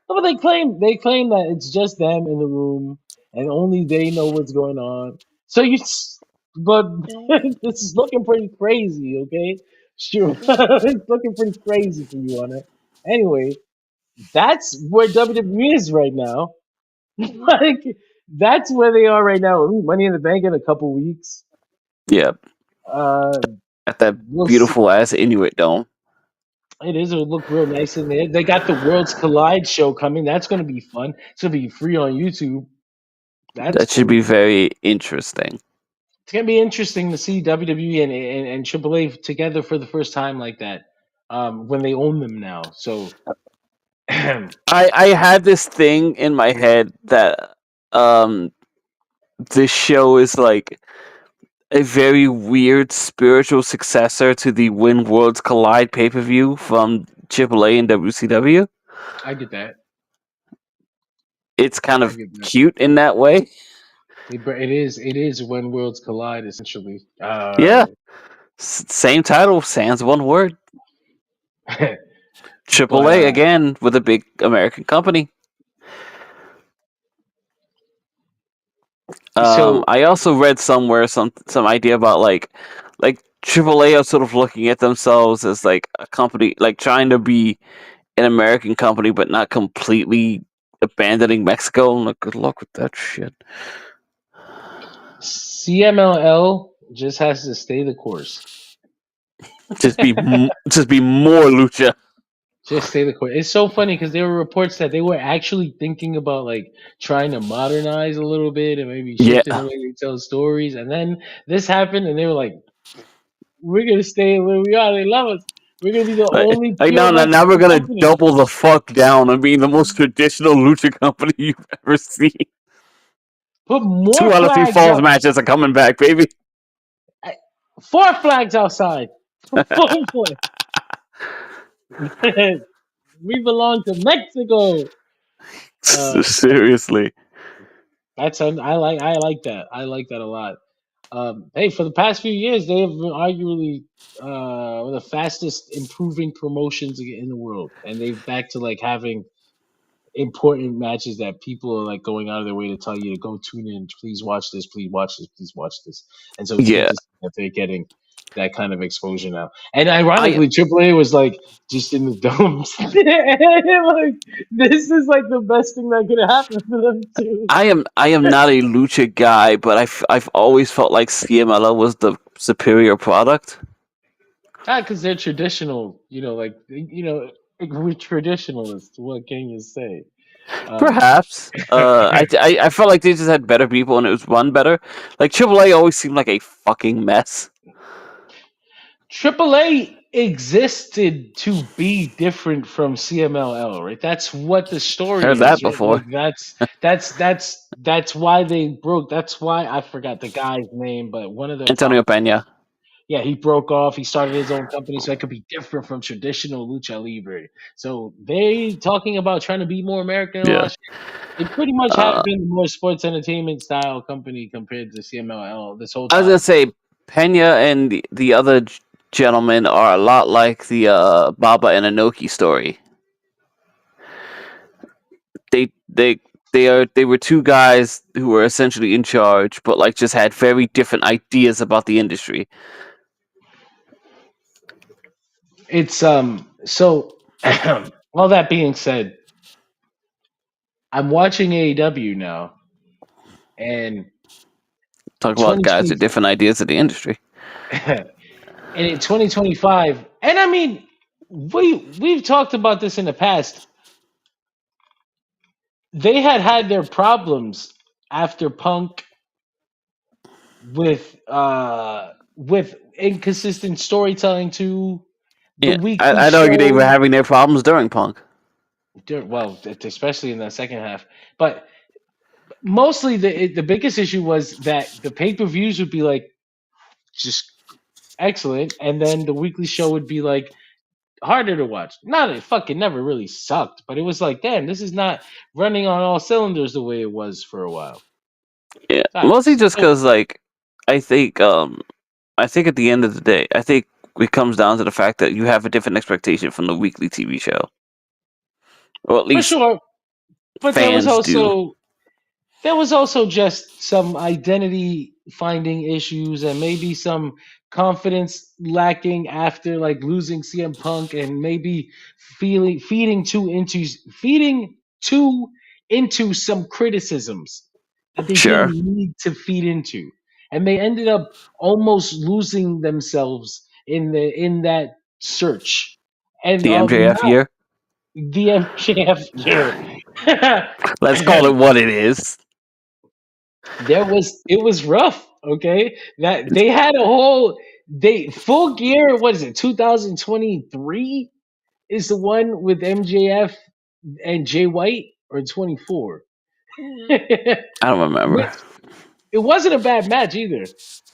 But they claim that it's just them in the room and only they know what's going on. So but this is looking pretty crazy, okay? Sure, it's looking pretty crazy for you on it. Anyway, that's where WWE is right now. Like that's where they are right now. Money in the Bank in a couple weeks. Yep. At that beautiful ass Inuit Dome. It is. It'll look real nice in there. They got the Worlds Collide show coming. That's going to be fun. It's going to be free on YouTube. That should be very interesting. It's going to be interesting to see WWE and AAA together for the first time like that when they own them now. So I had this thing in my head that this show is like a very weird spiritual successor to the When Worlds Collide pay-per-view from AAA and WCW. I get that. It's kind of cute in that way. It is When Worlds Collide, essentially. Yeah. Same title, sans one word. AAA again with a big American company. I also read somewhere some idea about like AAA are sort of looking at themselves as like a company, like trying to be an American company, but not completely abandoning Mexico. I'm like, good luck with that shit. CMLL just has to stay the course. Just be more lucha. Just stay the course. It's so funny because there were reports that they were actually thinking about like trying to modernize a little bit and maybe shifting the way they tell stories. And then this happened, and they were like, "We're gonna stay where we are. They love us. We're gonna be the only." Now we're gonna double the fuck down on being the most traditional lucha company you've ever seen. Put more 2 out of 3 flags falls up. matches are coming back, baby. 4 flags outside. 4 flags. We belong to Mexico. Seriously. I like that. I like that a lot. Hey, for the past few years, they have been arguably one of the fastest improving promotions in the world, and they've back to like having important matches that people are like going out of their way to tell you to go tune in. Please watch this. Please watch this. Please watch this. And so it's Yeah. interesting that they're getting that kind of exposure now. And I ironically, AAA was like just in the dumps. Like this is like the best thing that could happen for them too. I am not a lucha guy, but I've always felt like CMLL was the superior product. Because they're traditional, we're traditionalists. What can you say? Perhaps. I felt like they just had better people and it was run better. Like AAA always seemed like a fucking mess. AAA existed to be different from CMLL, right? That's what the story Heard is. that Right? before. Like that's why they broke. That's why I forgot the guy's name, but one of the Antonio Pena. yeah, he broke off. He started his own company, so it could be different from traditional lucha libre. So they talking about trying to be more American and all Yeah. that shit. It pretty much had Uh, been the more sports entertainment style company compared to CMLL this whole I was time. gonna say Pena and the other gentleman are a lot like the Baba and Inoki story. They were 2 guys who were essentially in charge, but like just had very different ideas about the industry. It's so all that being said, I'm watching AEW now, and Talk about guys 2020 with different ideas of the industry. and in 2025, and I mean, we've talked about this in the past. They had their problems after Punk with inconsistent storytelling to the Yeah, weekly I'd argue they were show. having their problems during Punk. Well, especially in the second half, but mostly the biggest issue was that the pay-per-views would be like just excellent, and then the weekly show would be like harder to watch. Not it fucking never really sucked, but it was like, damn, this is not running on all cylinders the way it was for a while. Yeah, So, mostly just so because like I think I think at the end of the day, I think it comes down to the fact that you have a different expectation from the weekly TV show, or at for least sure, but fans do. there was also just some identity finding issues and maybe some confidence lacking after like losing CM Punk and maybe feeding too into some criticisms that they Sure, didn't need to feed into, and they ended up almost losing themselves in that search. And the MJF now year. the MJF year. Let's call it what it is. It was rough. Okay, that they had a whole full gear. What is it? 2023 is the one with MJF and Jay White, or 24. I don't remember. Which it wasn't a bad match either.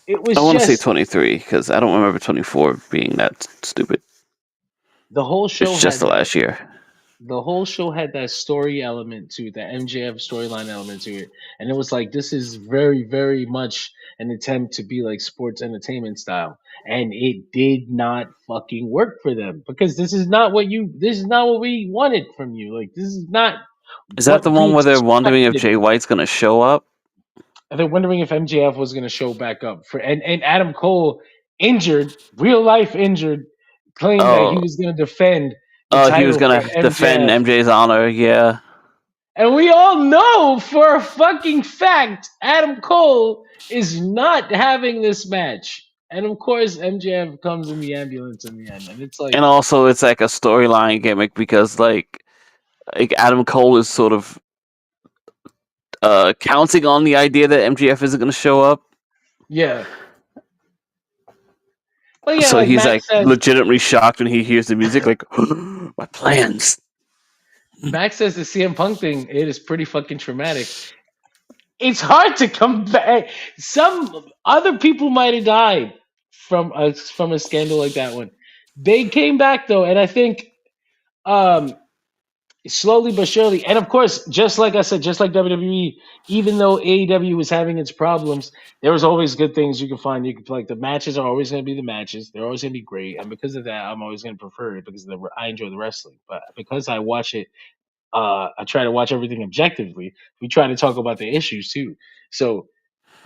It I was want to say just 23 because I don't remember 24 being that stupid. the whole show It's just had the that. last year. The whole show had that story element to it, that MJF storyline element to it, and it was like this is very, very much an attempt to be like sports entertainment style, and it did not fucking work for them because this is not what we wanted from you. Like this is not Is that the what we one where they're wondering if expected. Jay White's gonna show up? And they're wondering if MJF was going to show back up for, and Adam Cole injured, real life injured, claimed that he Oh, was going to defend the oh, he was title for gonna defend MJF. MJ's honor. Yeah, And we all know for a fucking fact Adam Cole is not having this match. And of course, MJF comes in the ambulance in the end. And it's like, and also it's like a storyline gimmick because like Adam Cole is sort of counting on the idea that MJF isn't gonna show up. yeah. But yeah, So like he's like Max says, legitimately shocked when he hears the music, like my plans. the CM Punk thing, it is pretty fucking traumatic. it's hard to come back. Some other people might have died from a scandal like that one. They came back though, and I think um, slowly but surely. And of course, just like I said, just like WWE, even though AEW was having its problems, there was always good things you can find. You can like the matches are always going to be the matches. They're always going to be great, and because of that, I'm always going to prefer it because I enjoy the wrestling. But because I watch it, I try to watch everything objectively. We try to talk about the issues too. So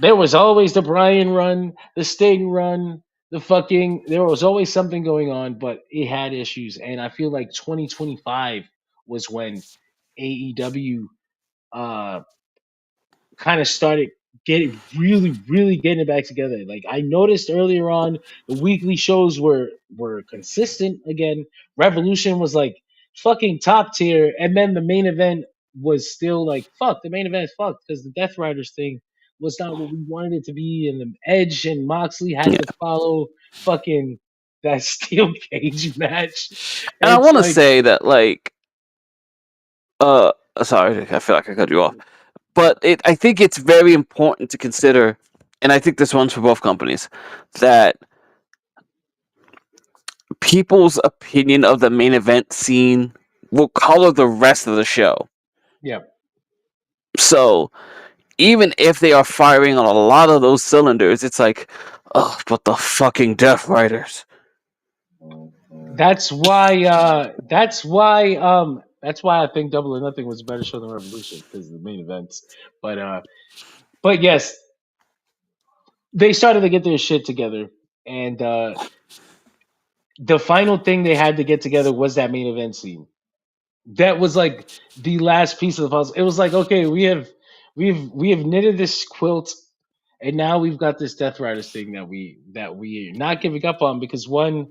there was always the Bryan run, the Sting run, the fucking. There was always something going on, but it had issues, and I feel like 2025 was when AEW uh, kind of started getting really getting it back together. Like I noticed earlier on, the weekly shows were consistent again. Revolution was like fucking top tier, and then the main event was still like fuck. The main event is fucked because the Death Riders thing was not what we wanted it to be, and the Edge and Moxley had Yeah. to follow fucking that steel cage match. And I It's want to like say that, like, sorry, I feel like I cut you off. But I think it's very important to consider, and I think this runs for both companies, that people's opinion of the main event scene will color the rest of the show. yeah. So even if they are firing on a lot of those cylinders, it's like, oh, but the fucking Death Riders. That's why. That's why I think Double or Nothing was a better show than Revolution because of the main events. But yes, they started to get their shit together, and the final thing they had to get together was that main event scene. That was like the last piece of the puzzle. It was like, okay, we have knitted this quilt, and now we've got this Death Riders thing that we are not giving up on because one,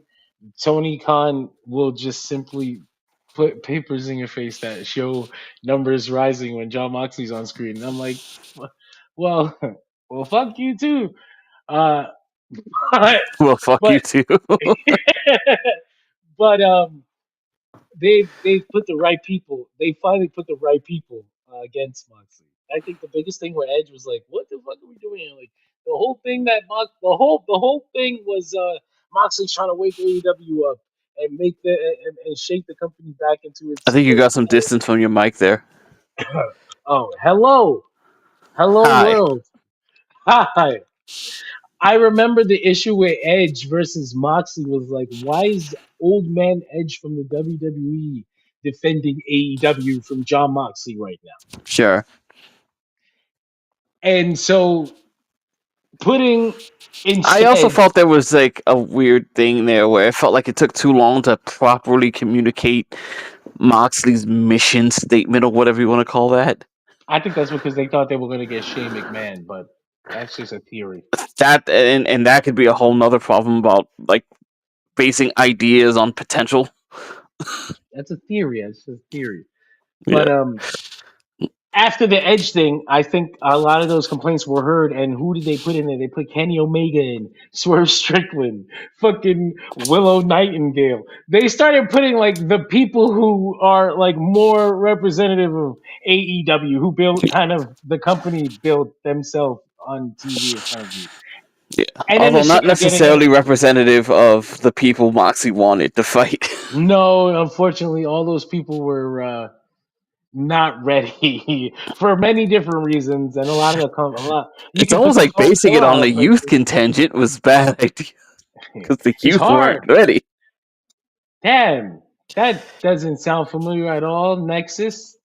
Tony Khan will just simply put papers in your face that show numbers rising when John Moxley's on screen. And I'm like, well, well, fuck you too. Uh, but Well, fuck you but too. but they put the right people. They finally put the right people against Moxley. I think the biggest thing where Edge was like, "What the fuck are we doing?" here?" Like the whole thing that the whole thing was Moxley trying to wake AEW up and make and shake the company back into I its think you got its. some distance from your mic there. Oh, hello Hi. world, hi. I remember the issue where Edge versus Moxley was like, why is old man Edge from the WWE defending AEW from John Moxley right now? Sure. And so putting I also instead, felt there was like a weird thing there where it felt like it took too long to properly communicate Moxley's mission statement or whatever you want to call that. I think that's because they thought they were going to get Shane McMahon, but that's just a theory. That and that could be a whole nother problem about like basing ideas on potential. That's a theory. That's a theory. Yeah. But after the Edge thing, I think a lot of those complaints were heard. And who did they put in there? They put Kenny Omega in, Swerve Strickland, fucking Willow Nightingale. They started putting like the people who are like more representative of AEW, who built kind of the company built themselves on TV in front of you. Yeah. And then Although the shit not kept getting necessarily representative of the people Moxley wanted to fight. no, unfortunately, all those people were not ready for many different reasons, and a lot of a lot. You It's can put almost those like over to basing a it on lot the of youth places. contingent was a bad idea because the It's youth weren't hard. ready. Damn, that doesn't sound familiar at all. Nexus.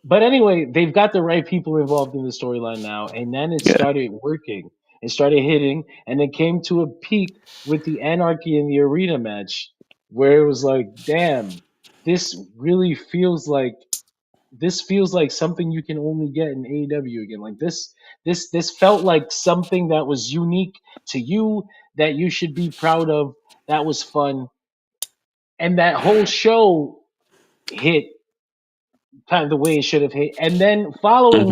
But anyway, they've got the right people involved in the storyline now, and then it Yeah. started working. It started hitting, and it came to a peak with the Anarchy in the Arena match, where it was like, damn, this really feels like something you can only get in AEW again. Like this felt like something that was unique to you that you should be proud of. That was fun, and that whole show hit kind of the way it should have hit. And then Hmm.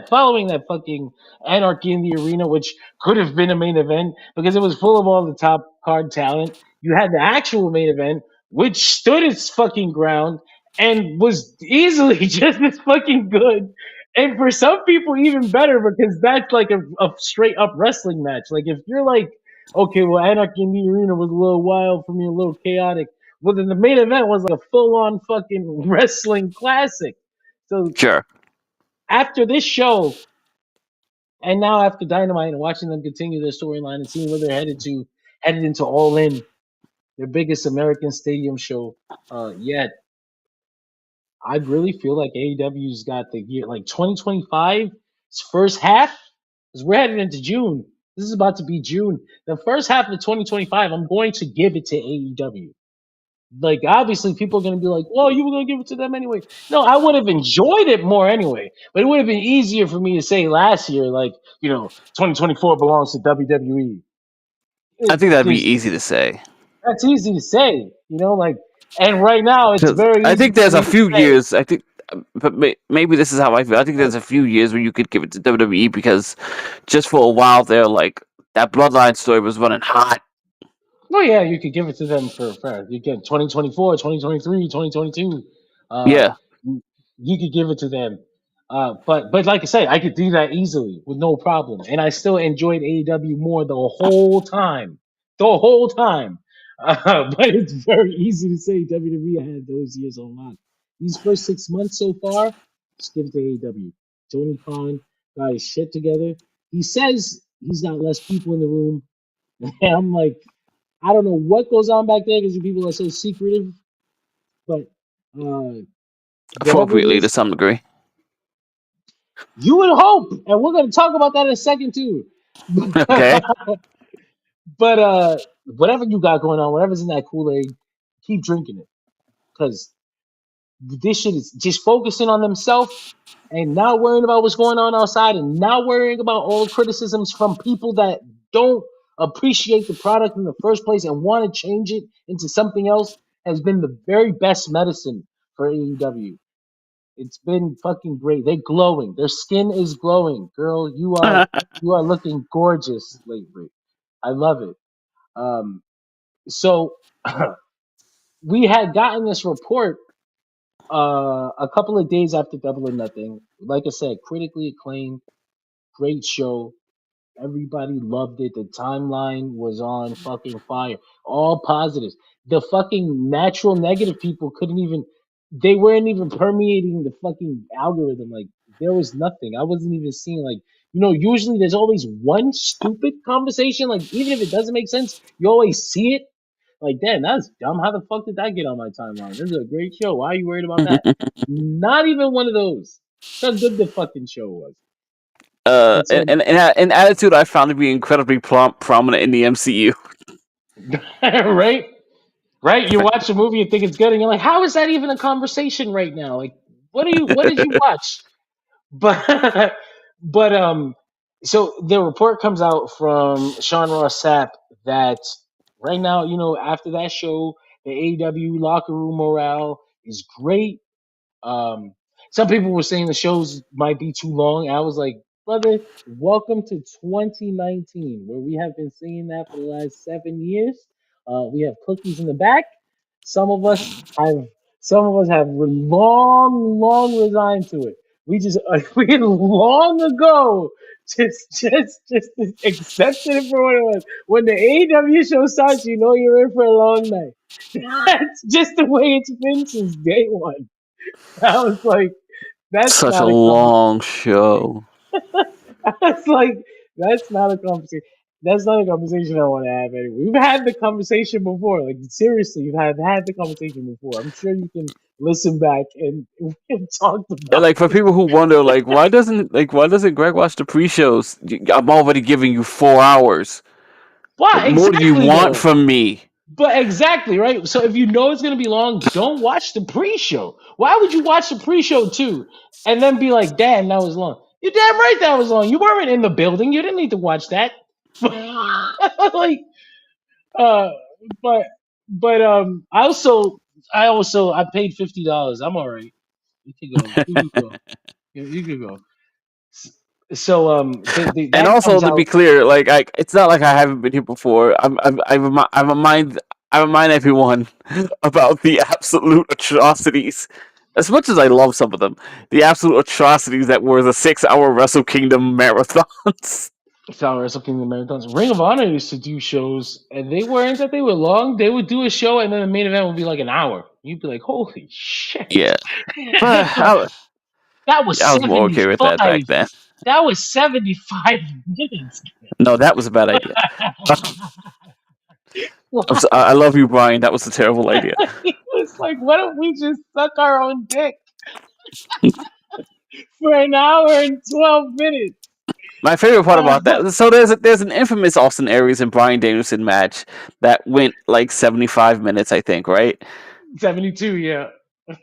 following that fucking Anarchy in the Arena, which could have been a main event because it was full of all the top card talent. You had the actual main event, which stood its fucking ground, and was easily just as fucking good. And for some people, even better because that's like a straight up wrestling match. Like if you're like, okay, well, Anarchy in the Arena was a little wild for me, a little chaotic. Well, then the main event was like a full on fucking wrestling classic. So Sure. after this show, and now after Dynamite and watching them continue their storyline and seeing where they're headed into All In, their biggest American stadium show yet. I really feel like AEW's got the year, like 2025's first half, because we're headed into June. This is about to be June. The first half of 2025, I'm going to give it to AEW. Like, obviously, people are going to be like, well, you were going to give it to them anyway. No, I would have enjoyed it more anyway. But it would have been easier for me to say last year, like, 2024 belongs to WWE. I think that'd be There's, easy to say. that's easy to say, like, and right now it's very easy I think for there's me a to few say. years. I think, but maybe this is how I feel. I think there's a few years where you could give it to WWE because just for a while there, like that Bloodline story was running hot. Well, yeah, you could give it to them for you get 2024, 2023, 2022. Uh, Yeah. you could give it to them. But like I say, I could do that easily with no problem, and I still enjoyed AEW more the whole time, the whole time. But it's very easy to say WWE had those years on lock. These first 6 months so far, just give it to AEW. Tony Khan got his shit together. He says he's got less people in the room. And I'm like, I don't know what goes on back there because you people are so secretive, but uh, whatever it Appropriately to is, some degree. you would hope, and we're going to talk about that in a second too. Okay. But whatever you got going on, whatever's in that Kool-Aid, keep drinking it because this shit is just focusing on themselves and not worrying about what's going on outside and not worrying about all criticisms from people that don't appreciate the product in the first place and want to change it into something else has been the very best medicine for AEW. It's been fucking great. They're glowing. Their skin is glowing. Girl, you are looking gorgeous lately. I love it. So we had gotten this report a couple of days after Double or Nothing. Like I said, critically acclaimed, great show. Everybody loved it. The timeline was on fucking fire. All positives. The fucking natural negative people couldn't even. They weren't even permeating the fucking algorithm. Like there was nothing. I wasn't even seeing like Usually there's always one stupid conversation. Like even if it doesn't make sense, you always see it. Like damn, that's dumb. How the fuck did that get on my timeline? This is a great show. Why are you worried about that? Not even one of those. That's how good the fucking show was. And so An attitude I found to be incredibly prominent in the MCU. right? Right? You watch a movie, you think it's good, and you're like, how is that even a conversation right now? Like, what did you watch? But but so the report comes out from Sean Ross Sapp that right now, after that show, the AEW locker room morale is great. Um, some people were saying the shows might be too long. I was like, brother, welcome to 2019, where we have been saying that for the last 7 years. We have cookies in the back. Some of us have, long resigned to it. We just, we long ago just accepted it for what it was. When the AEW show starts, you know you're in for a long night. That's just the way it's been since day one. I was like, that's Such a not a conversation. long show. I was like, that's not a conversation. That's not a conversation I want to have anyway. We've had the conversation before. Like seriously, you've had the conversation before. I'm sure you can listen back and we've talked And, about like for it. people who wonder, why doesn't Greg watch the pre-shows? I'm already giving you 4 hours. Why What more do you exactly want though? from me? But exactly, right? So if you know it's gonna be long, don't watch the pre-show. Why would you watch the pre-show too? And then be like, damn, that was long. You're damn right that was long. You weren't in the building. You didn't need to watch that. like uh but I paid $50. I'm all right. You can go. You can go. You can go. So And that also comes to be out. clear, it's not like I haven't been here before. I remind I remind everyone about the absolute atrocities. As much as I love some of them, the absolute atrocities that were the 6-hour Wrestle Kingdom marathons. South Wrestle Kingdom marathons. Ring of Honor used to do shows, and they weren't that they were long. They would do a show, and then the main event would be like an hour. You'd be like, "Holy shit!" Yeah, but That was I was more okay with that 75. back then. That was 75 minutes. No, that was a bad idea. I love you, Brian. That was a terrible idea. It was like, why don't we just suck our own dick for an hour and 12 minutes? My favorite part about that, so there's an infamous Austin Aries and Bryan Danielson match that went like 75 minutes, I think, right? 72, yeah.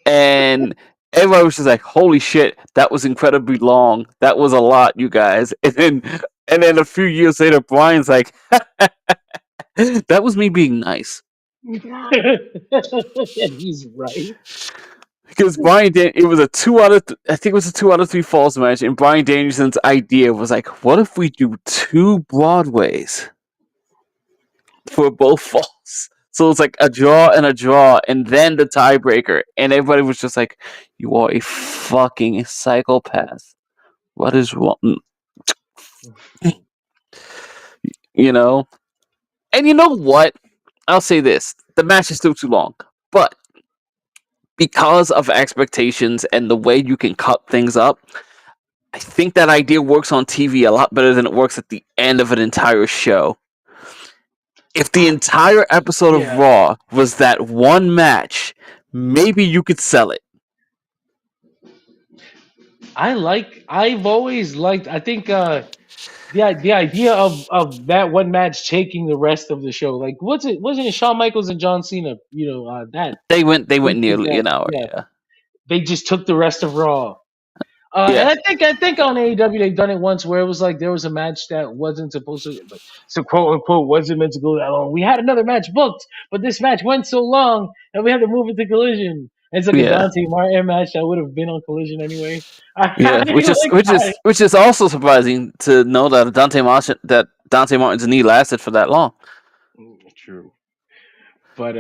And everybody was just like, "Holy shit, that was incredibly long. That was a lot, you guys." And then a few years later, Brian's like, "That was me being nice." And he's right. Because it was a I think it was a 2 out of 3 falls match, and Bryan Danielson's idea was like, "What if we do 2 Broadways for both falls?" So it's like a draw, and then the tiebreaker, and everybody was just like, "You are a fucking psychopath. What is wrong?" You know? And you know what? I'll say this. The match is still too long. But because of expectations and the way you can cut things up, I think that idea works on TV a lot better than it works at the end of an entire show. If the entire episode of Raw was that one match, maybe you could sell it. I've always liked, I think, the idea of that one match taking the rest of the show. Like, wasn't it Shawn Michaels and John Cena? That They went nearly an hour. Yeah. They just took the rest of Raw. Yeah. And I think on AEW they've done it once where it was like there was a match that wasn't supposed to, so quote unquote, wasn't meant to go that long. We had another match booked, but this match went so long that we had to move it to Collision. It's like a Dante Martin match that would have been on Collision anyway. Yeah, which is also surprising to know that Dante Martin's knee lasted for that long. True, but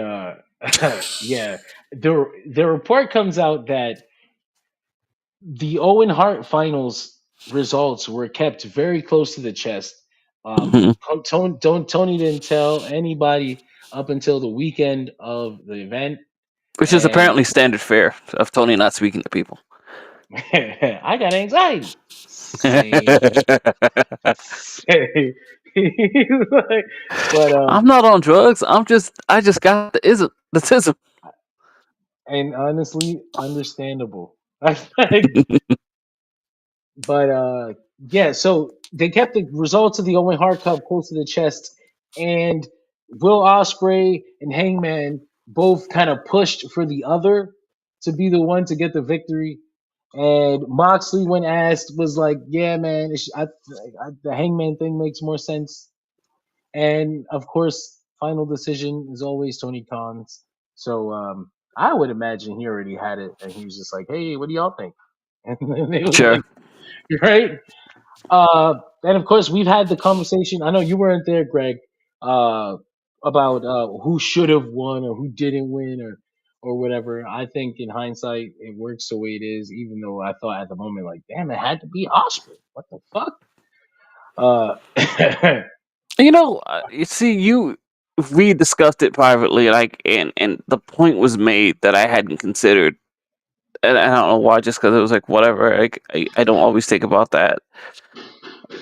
yeah, the report comes out that the Owen Hart finals results were kept very close to the chest. Tony didn't tell anybody up until the weekend of the event, which is apparently standard fare of Tony not speaking to people. I got anxiety. But I'm not on drugs. I just got the tism. And honestly, understandable. But yeah, so they kept the results of the Owen Hart Cup close to the chest, and Will Ospreay and Hangman both kind of pushed for the other to be the one to get the victory. And Moxley, when asked, was like, "Yeah, man, the Hangman thing makes more sense." And of course, final decision is always Tony Khan's. So I would imagine he already had it, and he was just like, "Hey, what do y'all think?" And then they was Sure. like, right? And of course, we've had the conversation. I know you weren't there, Greg, about who should have won or who didn't win or whatever. I think in hindsight, it works the way it is. Even though I thought at the moment, like, damn, it had to be Osprey. What the fuck? You see, we discussed it privately, like, and the point was made that I hadn't considered. And I don't know why, just because it was like, whatever. Like, I don't always think about that.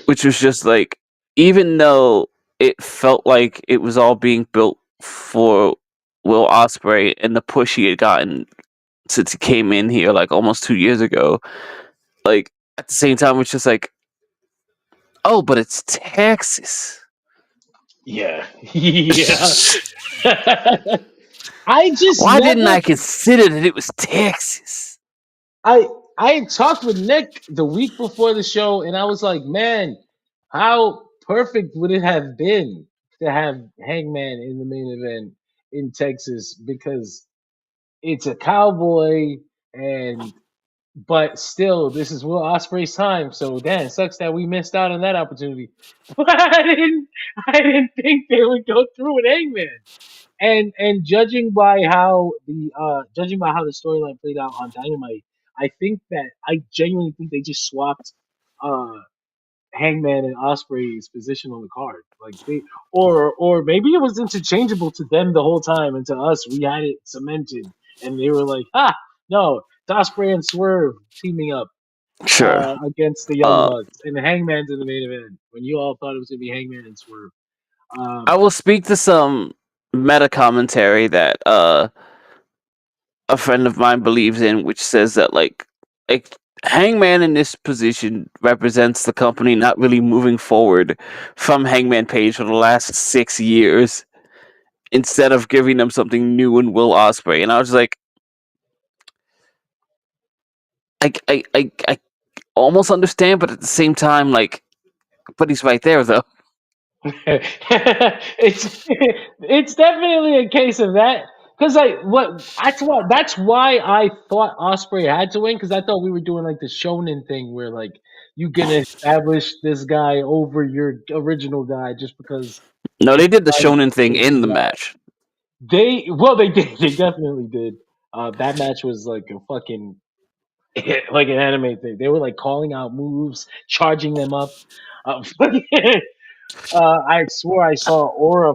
Which was just like, even though it felt like it was all being built for Will Ospreay and the push he had gotten since he came in here like almost 2 years ago, like at the same time, it's just like, oh, but it's Texas. Yeah. Why didn't I consider that it was Texas? I talked with Nick the week before the show, and I was like, man, how perfect would it have been to have Hangman in the main event in Texas, because it's a cowboy, but still, this is Will Ospreay's time. So damn, it sucks that we missed out on that opportunity. But I didn't think they would go through with Hangman. And judging by how the storyline played out on Dynamite, I genuinely think they just swapped uh Hangman and Osprey's position on the card. Like or maybe it was interchangeable to them the whole time, and to us we had it cemented, and they were like, no, it's Osprey and Swerve teaming up Sure. against the Young Uh, Bucks, and Hangman's in the main event when you all thought it was gonna be Hangman and Swerve. I will speak to some meta commentary that a friend of mine believes in, which says that like Hangman in this position represents the company not really moving forward from Hangman Page for the last 6 years, instead of giving them something new in Will Ospreay. And I was like, I almost understand, but at the same time, like, but he's right there though. It's definitely a case of that, because that's why I thought Osprey had to win, because I thought we were doing like the Shonen thing where like you can establish this guy over your original guy just because No, it's they did the like Shonen thing this in the guy. match. They definitely did. That match was like a fucking like an anime thing. They were like calling out moves, charging them up. Uh, I swore I saw aura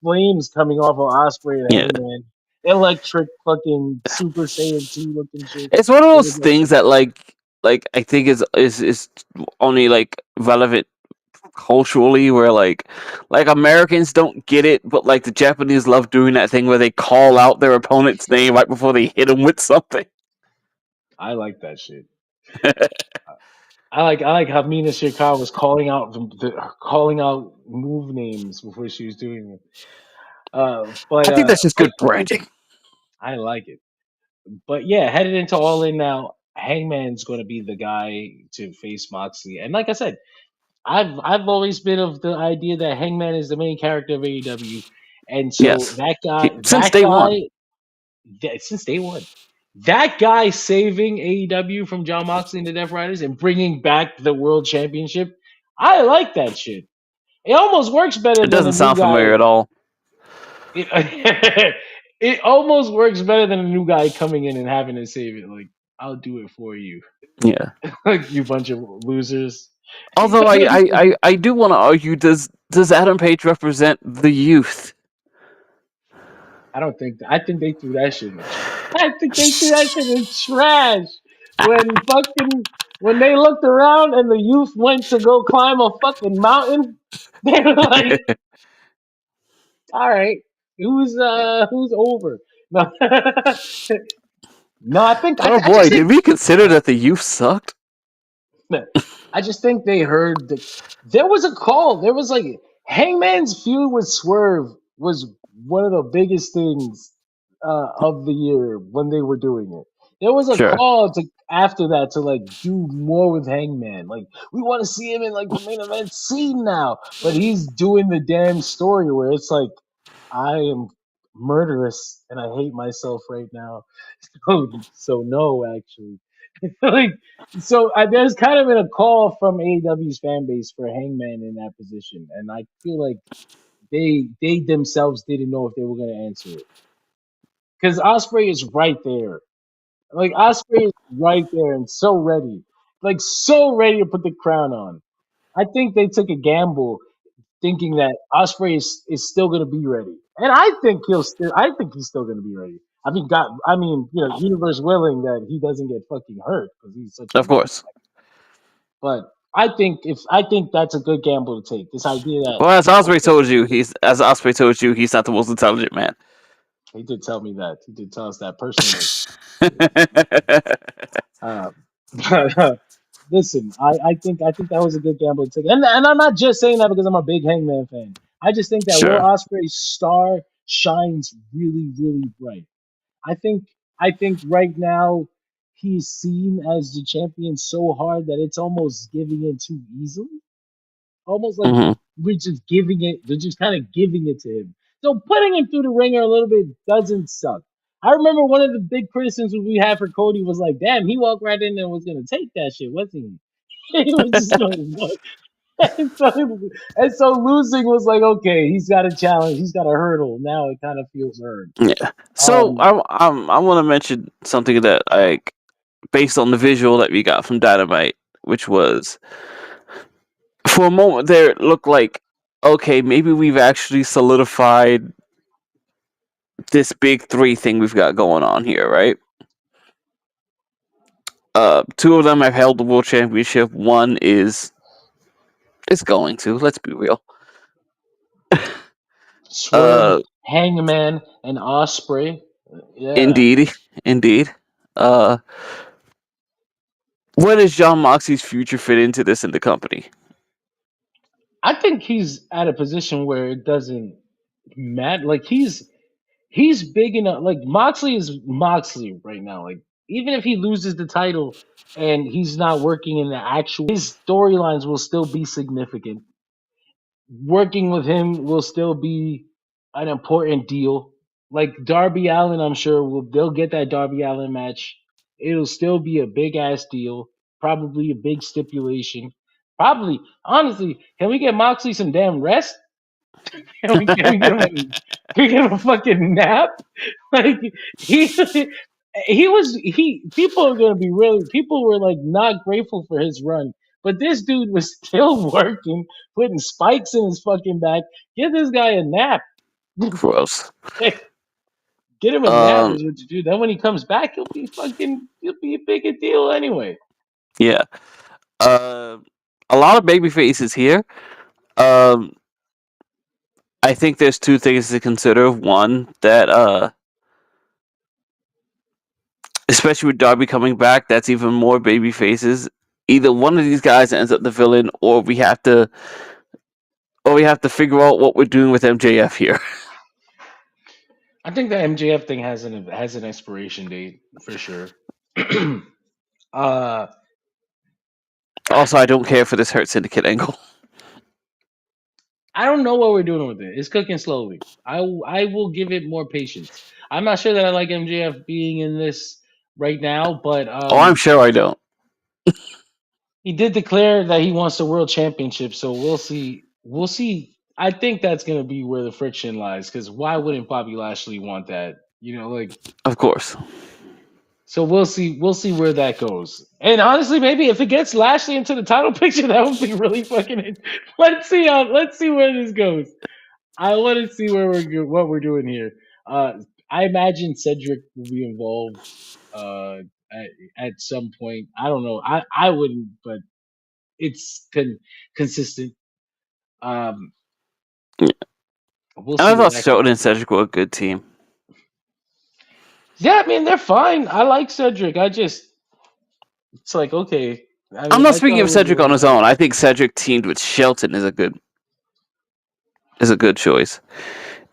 flames coming off of Osprey and Yeah, Hangman. Electric fucking Super Saiyan 2 looking shit. it's one of It those was like, things that like I think is only like relevant culturally, where like Americans don't get it, but like the Japanese love doing that thing where they call out their opponent's name right before they hit them with something. I like that shit. I like how Mina Shirakawa was calling out move names before she was doing it. But I think that's just good branding. I like it. But yeah, headed into All In now, Hangman's going to be the guy to face Moxley. And like I said, I've always been of the idea that Hangman is the main character of AEW, and so Yes, that guy, since day one. since day one, that guy saving AEW from John Moxley and the Death Riders and bringing back the World Championship, I like that shit. It almost works better It than the doesn't new sound familiar guy. at all. It, it almost works better than a new guy coming in and having to save it. Like, I'll do it for you, Yeah. like you bunch of losers. Although I do want to argue, does Adam Page represent the youth? I think they threw that shit in the trash. I think they threw that shit in trash when they looked around and the youth went to go climb a fucking mountain. They were like, "All right, who's over?" No, no. Oh I just boy, think did we consider that the youth sucked? I just think they heard that there was a call. There was like Hangman's feud with Swerve was one of the biggest things of the year when they were doing it. There was a Sure. call to after that to like do more with Hangman. Like we want to see him in like the main event scene now, but he's doing the damn story where it's like I am murderous and I hate myself right now. So no, actually, like there's kind of been a call from AEW's fan base for Hangman in that position, and I feel like they themselves didn't know if they were going to answer it because Osprey is right there. Like Osprey is right there and so ready to put the crown on. I think they took a gamble thinking that Osprey is still going to be ready, and I think he's still going to be ready. Universe willing that he doesn't get fucking hurt because he's such a Of monster. course. But I think that's a good gamble to take. This idea that Well, as Osprey told you, he's not the most intelligent man. he did tell me that. He did tell us that personally. Uh, but listen, I think that was a good gamble to take, and I'm not just saying that because I'm a big Hangman fan. I just think that Will Sure. Ospreay's star shines really, really bright. I think I think right now he's seen as the champion so hard that it's almost giving in too easily. Almost like Hmm. they're just kind of giving it to him. So putting him through the ringer a little bit doesn't suck. I remember one of the big criticisms we had for Cody was like, damn, he walked right in there and was gonna take that shit, wasn't he? He was just like, what? and so losing was like, okay, he's got a challenge, he's got a hurdle. Now it kind of feels earned. Yeah. So Um, I want to mention something that based on the visual that we got from Dynamite, which was for a moment there it looked like, okay, maybe we've actually solidified this big three thing we've got going on here, right? Two of them have held the world championship. One is going to. Let's be real. Swerve, Hangman, and Osprey. Yeah, Indeed, indeed. Uh, where does John Moxley's future fit into this in the company? I think he's at a position where it doesn't matter. Like he's big enough. Like Moxley is Moxley right now. Like even if he loses the title and he's not working in the actual, his storylines will still be significant. Working with him will still be an important deal. Like Darby Allen, I'm sure they'll get that Darby Allen match. It'll still be a big ass deal. Probably a big stipulation. Probably, honestly, can we get Moxley some damn rest? Can we get him can we get him a fucking nap? Like he people are gonna be really, people were like not grateful for his run. But this dude was still working, putting spikes in his fucking back. Give this guy a nap. Gross. Get him a nap is what you do. Then when he comes back, he'll be a bigger deal anyway. Yeah. A lot of baby faces here. Um, I think there's two things to consider. One, that especially with Darby coming back, that's even more baby faces. Either one of these guys ends up the villain, or we have to figure out what we're doing with MJF here. I think the MJF thing has an expiration date for sure. uh Also, I don't care for this Hurt Syndicate angle. I don't know what we're doing with it. It's cooking slowly. I will give it more patience. I'm not sure that I like MJF being in this right now, but Oh, I'm sure I don't. he did declare that he wants the world championship, so we'll see. We'll see. I think that's gonna be where the friction lies, because why wouldn't Bobby Lashley want that? Like, Of course. so we'll see. We'll see where that goes. And honestly, maybe if it gets Lashley into the title picture, that would be really fucking. Let's see. Let's see where this goes. I want to see what we're doing here. I imagine Cedric will be involved at some point. I don't know. I wouldn't, but it's consistent. Um, Yeah. we'll And see I where thought that goes. Shelton and Cedric were a good team. Yeah, I mean they're fine. I like Cedric. It's like, okay. I I'm mean, not I speaking thought of we Cedric were on his alright. own. I think Cedric teamed with Shelton is a good choice.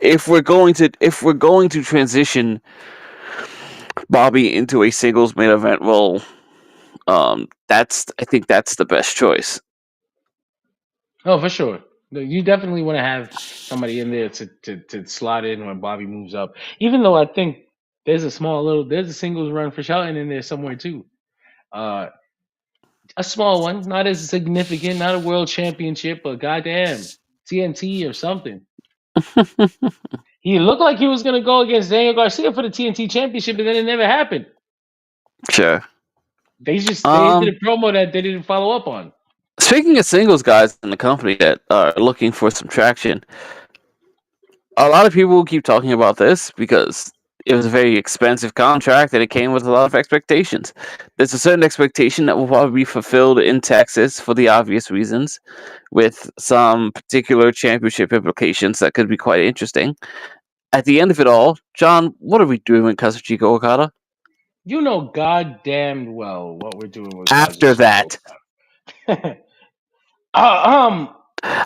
If we're going to transition Bobby into a singles main event role, I think that's the best choice. Oh, for sure. No, you definitely want to have somebody in there to slot in when Bobby moves up. Even though I think there's a singles run for Shelton in there somewhere too. Uh, a small one, not as significant, not a world championship, but goddamn TNT or something. He looked like he was gonna go against Daniel Garcia for the TNT championship, and then it never happened. Sure. They did a promo that they didn't follow up on. Speaking of singles guys in the company that are looking for some traction, a lot of people will keep talking about this because it was a very expensive contract and it came with a lot of expectations. There's a certain expectation that will probably be fulfilled in Texas for the obvious reasons, with some particular championship implications that could be quite interesting. At the end of it all, John, what are we doing with Kazuchika Okada? You know goddamn well what we're doing with After Kazuchika. that, uh,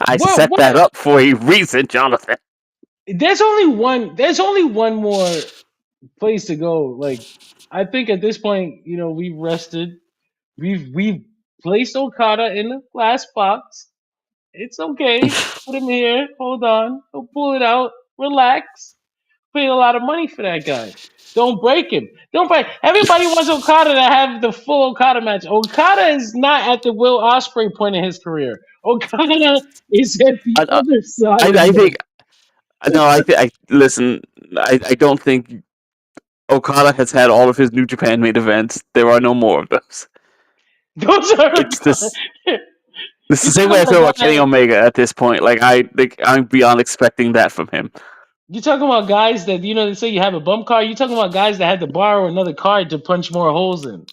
I set that up for a reason, Jonathan. There's only one more place to go. Like, I think at this point, we've rested. We've placed Okada in the glass box. It's okay. Put him here. Hold on. Don't pull it out. Relax. Paid a lot of money for that guy. Don't break him. Don't break. Everybody wants Okada to have the full Okada match. Okada is not at the Will Ospreay point in his career. Okada is at the I, other side of I think them. no. I listen. I don't think Okada has had all of his New Japan main events. There are no more of those. Those are It's this. It's the you same talking way I about feel a about Kenny guy. Omega at this point. Like I think I'm beyond expecting that from him. You talking about guys that they say you have a bum card. You talking about guys that had to borrow another card to punch more holes in.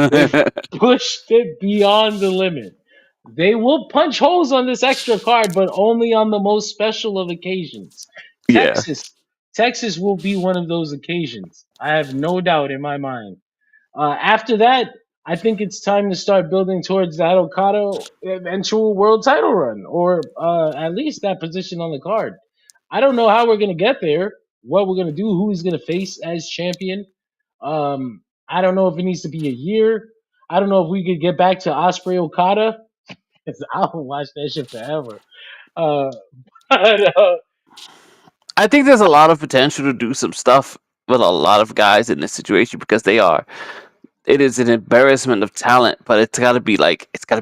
They've pushed it beyond the limit. They will punch holes on this extra card, but only on the most special of occasions. Yeah. Texas will be one of those occasions. I have no doubt in my mind. After that, I think it's time to start building towards that Okada eventual world title run, or at least that position on the card. I don't know how we're gonna get there, what we're gonna do, who he's gonna face as champion. I don't know if it needs to be a year. I don't know if we could get back to Osprey Okada. 'Cause I'll watch that shit forever. Uh, but, I think there's a lot of potential to do some stuff with a lot of guys in this situation because they are. It is an embarrassment of talent, but it's got to be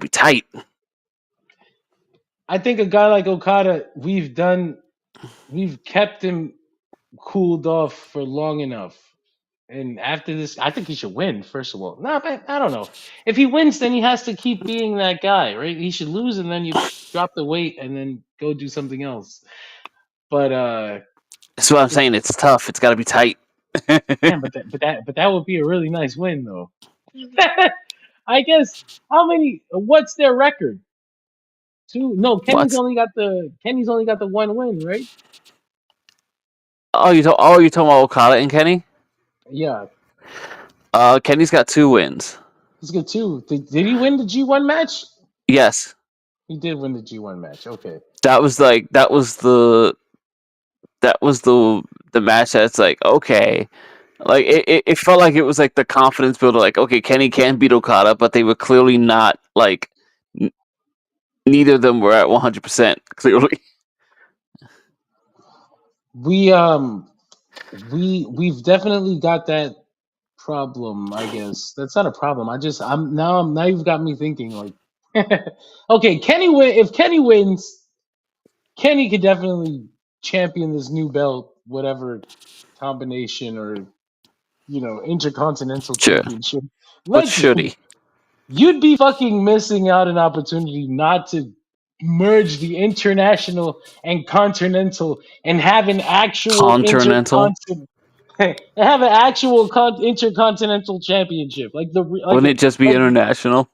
tight. I think a guy like Okada, we've kept him cooled off for long enough. And after this, I think he should win. First of all, no, but I don't know. If he wins, then he has to keep being that guy, right? He should lose, and then you drop the weight, and then go do something else. But That's what I'm it's saying. It's tough. It's got to be tight. damn, but that would be a really nice win, though. I guess how many? What's their record? Two? No, What? Kenny's only got the one win, right? You talking about Okada and Kenny? Yeah, Kenny's got 2 wins. he's got two. Did he win the G1 match? Yes, He did win the G1 match. Okay. that was the match that's like okay. Like it felt like it was like the confidence builder. Like okay, Kenny can beat Okada, but they were clearly not like neither of them were at 100%. Clearly, We we've definitely got that problem. I guess that's not a problem. Now you've got me thinking like, okay, If Kenny wins, Kenny could definitely champion this new belt, whatever combination or intercontinental sure, championship. but Like should he? you'd be fucking missing out an opportunity not to merge the international and continental and have an actual Continental? intercontinental championship Wouldn't it just be like international?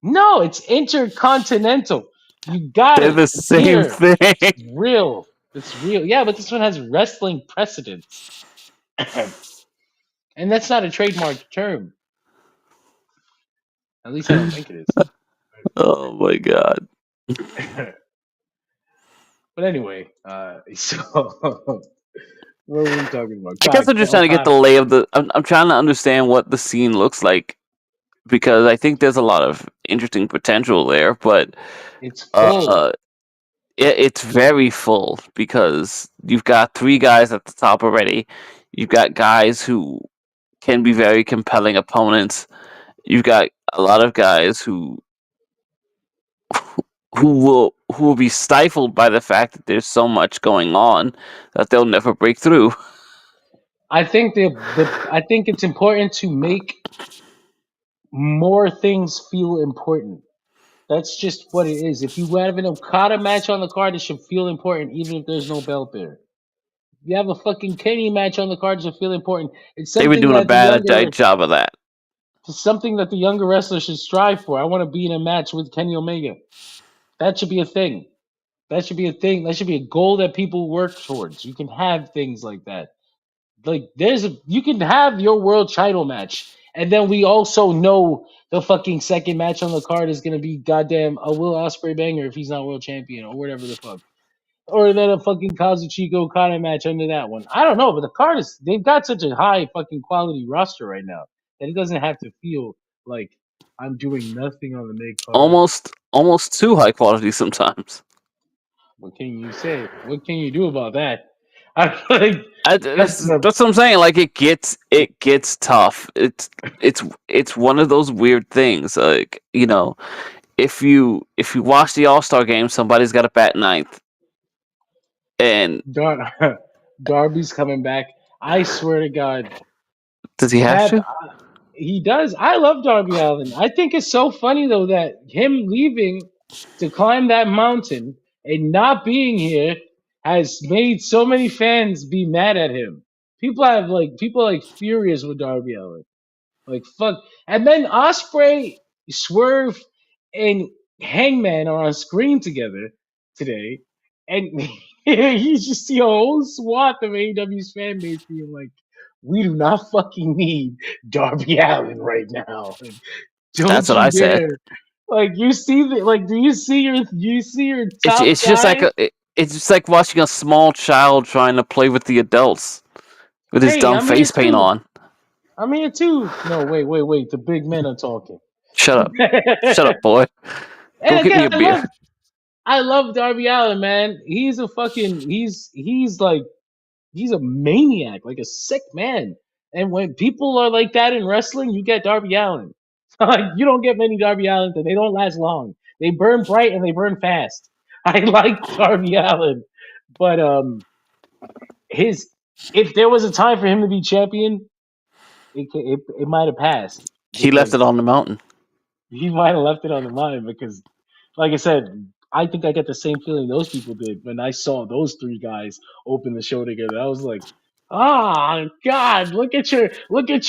no, it's intercontinental. You got They're it. the It's same here. thing. It's real. It's real. Yeah, but this one has wrestling precedence. And that's not a trademark term. At least I don't think it Oh my god. is. But anyway, so what were we talking about? I guess God, I'm just trying to get the lay of the. I'm trying to understand what the scene looks like because I think there's a lot of interesting potential there, but it's full. it's very full because you've got 3 guys at the top already. You've got guys who can be very compelling opponents. You've got a lot of guys who will be stifled by the fact that there's so much going on that they'll never break through. I think I think it's important to make more things feel important. That's just what it is. If you have an Okada match on the card, it should feel important, even if there's no belt there. If you have a fucking Kenny match on the card, it should feel important. It's They've been something doing a that bad job of that. the younger wrestler should strive for. I want to be in a match with Kenny Omega. That should be a thing. That should be a thing. That should be a goal that people work towards. You can have things like that. Like you can have your world title match, and then we also know the fucking second match on the card is gonna be goddamn a Will Ospreay banger if he's not world champion or whatever the fuck. Or then a fucking Kazuchika Okada match under that one. I don't know, but they've got such a high fucking quality roster right now that it doesn't have to feel like I'm doing nothing on the mid card. Almost too high quality sometimes. What can you say? What can you do about that? I like That's what I'm saying. Like it gets tough. It's one of those weird things. Like if you watch the All-Star game, somebody's got to bat ninth, and Darby's coming back. I swear to God, does he have that to? he does. I love Darby Allin. I think it's so funny though that him leaving to climb that mountain and not being here has made so many fans be mad at him. People are like furious with Darby Allin. Like fuck. And then Osprey, Swerve, and Hangman are on screen together today, and you just see a whole swath of AEW's fan base being like, "We do not fucking need Darby Allin right now. Like, That's don't what you I said. dare!" Like you see the like, do you see your top It's just like guys? it's just like watching a small child trying to play with the adults with his Hey, dumb I'm here face paint too. on. I'm here too. No, wait. The big men are talking. Shut up, boy. And Go get me again, a beer. I love Darby Allin, man. He's a fucking he's a maniac, like a sick man. And when people are like that in wrestling, you get Darby Allin. Like you don't get many Darby Allins, and they don't last long. They burn bright and they burn fast. I like Darby Allin, but his if there was a time for him to be champion, it might have passed He left it because on the mountain. he might have left it on the mind because, like I said, I think I get the same feeling those people did when I saw those three guys open the show together. I was like, ah, God, look at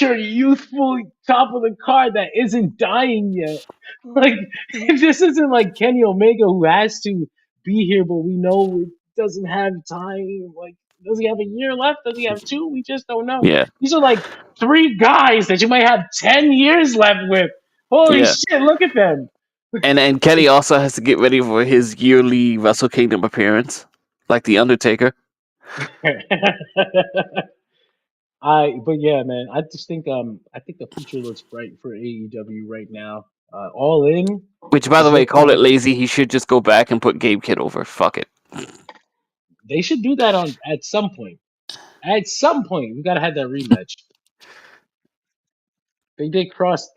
your youthful top of the card that isn't dying yet. Like, if this isn't like Kenny Omega who has to be here, but we know it doesn't have time. Like, does he have a year left? Does he have two? We just don't know. Yeah, These are like three guys that you might have 10 years left with. Holy yeah. shit, look at them. And Kenny also has to get ready for his yearly Wrestle Kingdom appearance, like the Undertaker. But yeah, man, I just think I think the future looks bright for AEW right now. All in Which, by the is way, looking call it like lazy. He should just go back and put Gabe Kidd over. Fuck it. they should do that on at some point. At some point, we gotta have that rematch. Did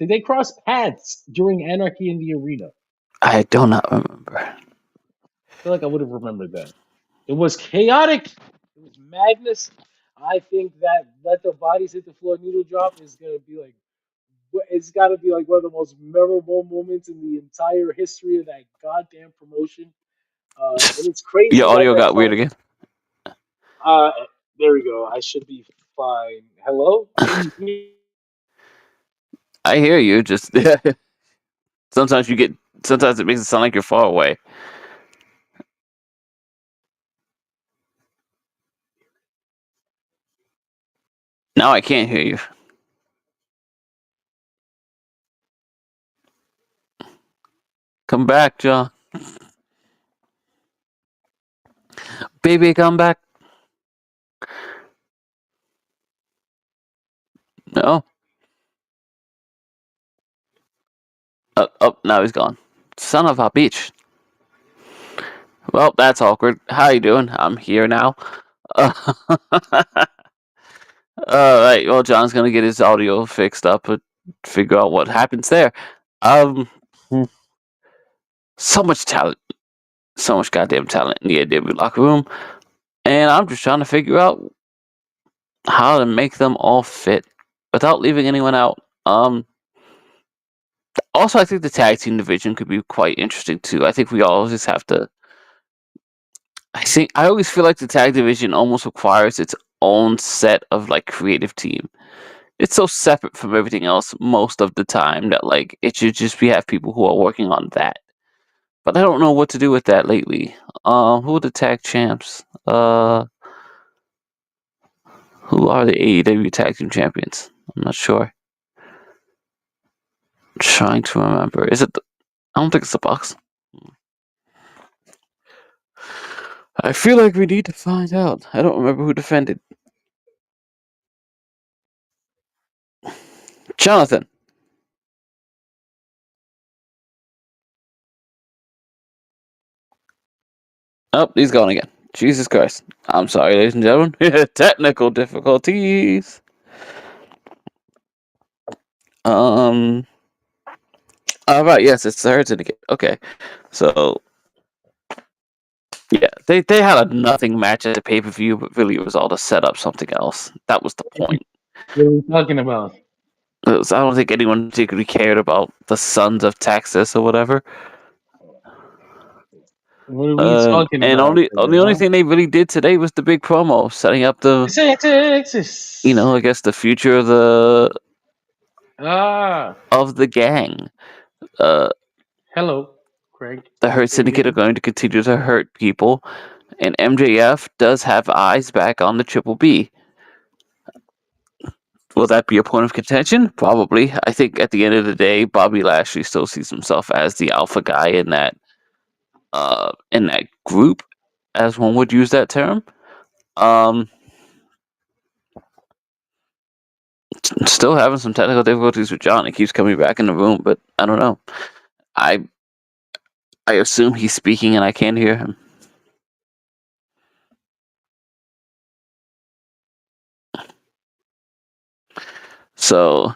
they cross paths during Anarchy in the Arena? I do not remember. I feel like I would have remembered that. It was chaotic. It was madness. I think that let the bodies hit the floor needle drop is gonna be like it's got to be like one of the most memorable moments in the entire history of that goddamn promotion. And it's Your crazy. Like audio I got weird told, again. uh, there we go. I should be fine. Hello, can you hear? I hear you. Just sometimes you get. Sometimes it makes it sound like you're far away. Now I can't hear you. Come back, John. Baby, come back. No. Now he's gone. Son of a bitch. Well, that's awkward. How you doing? I'm here now. Alright, well, John's gonna get his audio fixed up and figure out what happens there. Um, so much talent. So much goddamn talent in the AEW locker room. And I'm just trying to figure out how to make them all fit without leaving anyone out. Also, I think the tag team division could be quite interesting too. I think we always have to. I always feel like the tag division almost requires its own set of like creative team. It's so separate from everything else most of the time that like it should just be have people who are working on that. But I don't know what to do with that lately. Who are the tag champs? Who are the AEW tag team champions? I'm not sure. I'm trying to remember. Is it? I don't think it's the Bucks. I feel like we need to find out. I don't remember who defended. Jonathan. Oh, he's gone again. Jesus Christ. I'm sorry, ladies and gentlemen. Technical difficulties. Right, yes, it's the Hurt Syndicate. Okay, so yeah, they had a nothing match at the pay-per-view, but really it was all to set up something else. That was the point. What are we talking about? I don't think anyone particularly cared about the Sons of Texas or whatever. What are we talking And about? the only thing they really did today was the big promo, setting up the Texas. I guess the future of the gang. Hello, Craig. The Hurt Syndicate are going to continue to hurt people, and MJF does have eyes back on the Triple B. Will that be a point of contention? Probably. I think at the end of the day, Bobby Lashley still sees himself as the alpha guy in that group, as one would use that term. Still having some technical difficulties with John. He keeps coming back in the room, but I don't know. I assume he's speaking and I can't hear him. So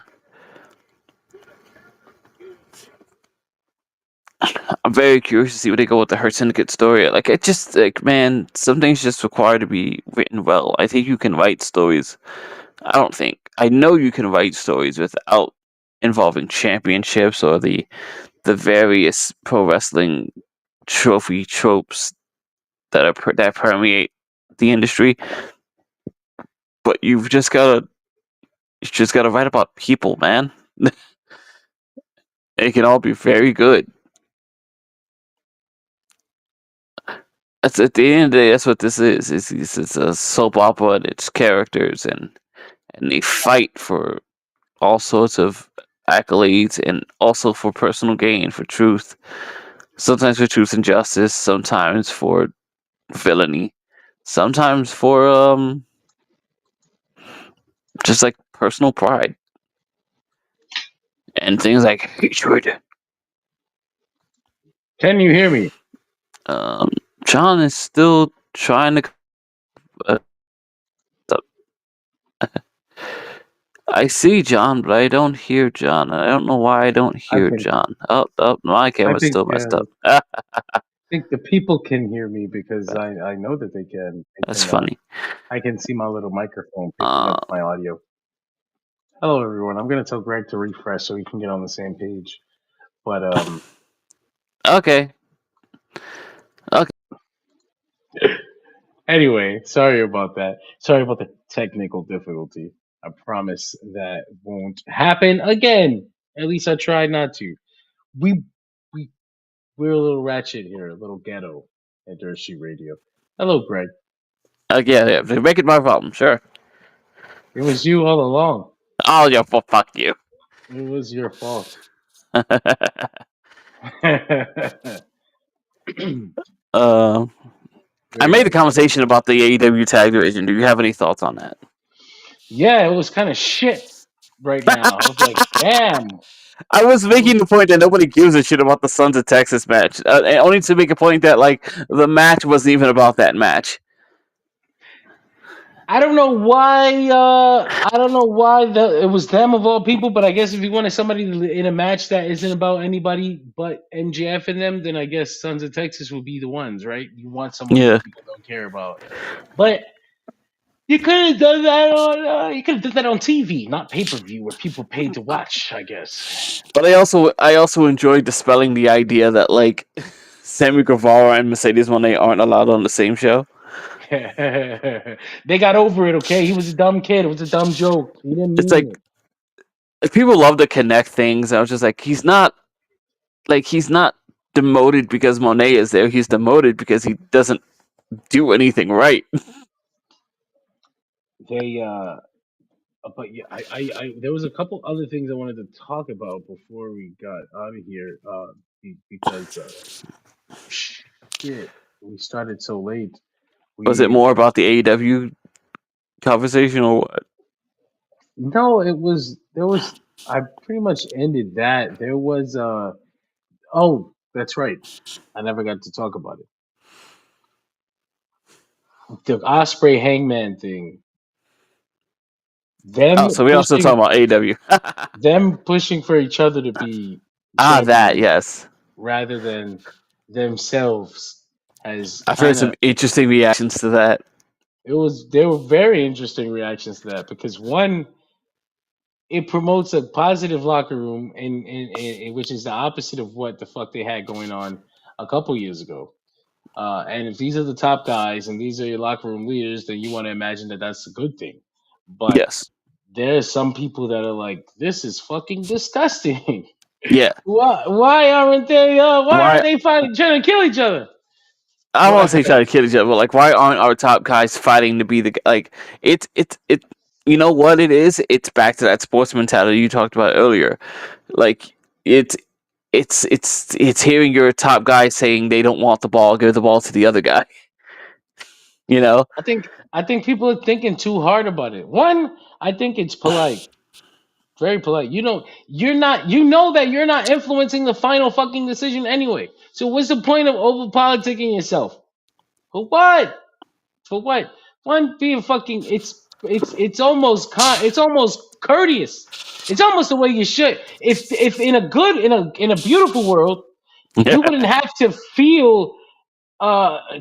I'm very curious to see where they go with the Hurt Syndicate story. Like, it just, like, man, some things just require to be written well. I think you can write stories. I know you can write stories without involving championships or the various pro wrestling trophy tropes that permeate the industry. But you've just gotta write about people, man. It can all be very good. That's at the end of the day. That's what this is. It's a soap opera and it's characters and they fight for all sorts of accolades and also for personal gain, for truth. Sometimes for truth and justice. Sometimes for villainy. Sometimes for just like personal pride and things like hatred. Can you hear me? John is still trying to. I see John, but I don't hear John. I don't know why I don't hear John. Oh, my camera's still messed up. I think the people can hear me because I know that they can. That's funny. I can see my little microphone picking up my audio. Hello, everyone. I'm going to tell Greg to refresh so we can get on the same page. But, Okay. Anyway, sorry about that. Sorry about the technical difficulty. I promise that won't happen again. At least I tried not to. We're a little ratchet here, a little ghetto at DirtSheetRadio. Hello, Greg. Yeah, make it my problem, sure. It was you all along. Oh, yeah, well, fuck you. It was your fault. I made a conversation about the AEW tag division. Do you have any thoughts on that? Yeah, it was kind of shit right now. I was like, damn. I was making the point that nobody gives a shit about the Sons of Texas match. Only to make a point that, like, the match wasn't even about that match. I don't know why. It was them of all people. But I guess if you wanted somebody in a match that isn't about anybody but MJF and them, then I guess Sons of Texas would be the ones, right? You want someone that people don't care about. But you could have done that on TV, not pay-per-view, where people paid to watch, I guess. But I also enjoyed dispelling the idea that, like, Sammy Guevara and Mercedes Moné aren't allowed on the same show. They got over it, okay? He was a dumb kid. It was a dumb joke. He didn't mean it. People love to connect things. I was just like, he's not demoted because Monet is there. He's demoted because he doesn't do anything right. But yeah, I there was a couple other things I wanted to talk about before we got out of here, because shit, we started so late. Was it more about the AEW conversation or what? No, I pretty much ended that. There was oh, that's right. I never got to talk about it. The Osprey Hangman thing. So we also talking about AEW. Them pushing for each other to be That, than yes. rather than themselves has I've heard kind some of interesting reactions to that. there were very interesting reactions to that because one, it promotes a positive locker room and which is the opposite of what the fuck they had going on a couple years ago. And if these are the top guys and these are your locker room leaders, then you want to imagine that that's a good thing. But Yes. there's some people that are like, this is fucking disgusting. Yeah. Why aren't they? Why Why? aren't they fighting, trying to kill each other? I don't want to Why? say try to kid each other, but like, why aren't our top guys fighting to be like? It. You know what it is? It's back to that sports mentality you talked about earlier. Like it's it's hearing your top guy saying they don't want the ball, give the ball to the other guy. You know? I think people are thinking too hard about it. One, I think it's polite, very polite. You're not, you know that you're not influencing the final fucking decision anyway. So what's the point of over politicking yourself? For what? For what? One being fucking, it's almost it's almost courteous. It's almost the way you should. If in a good in a beautiful world, Yeah. you wouldn't have to feel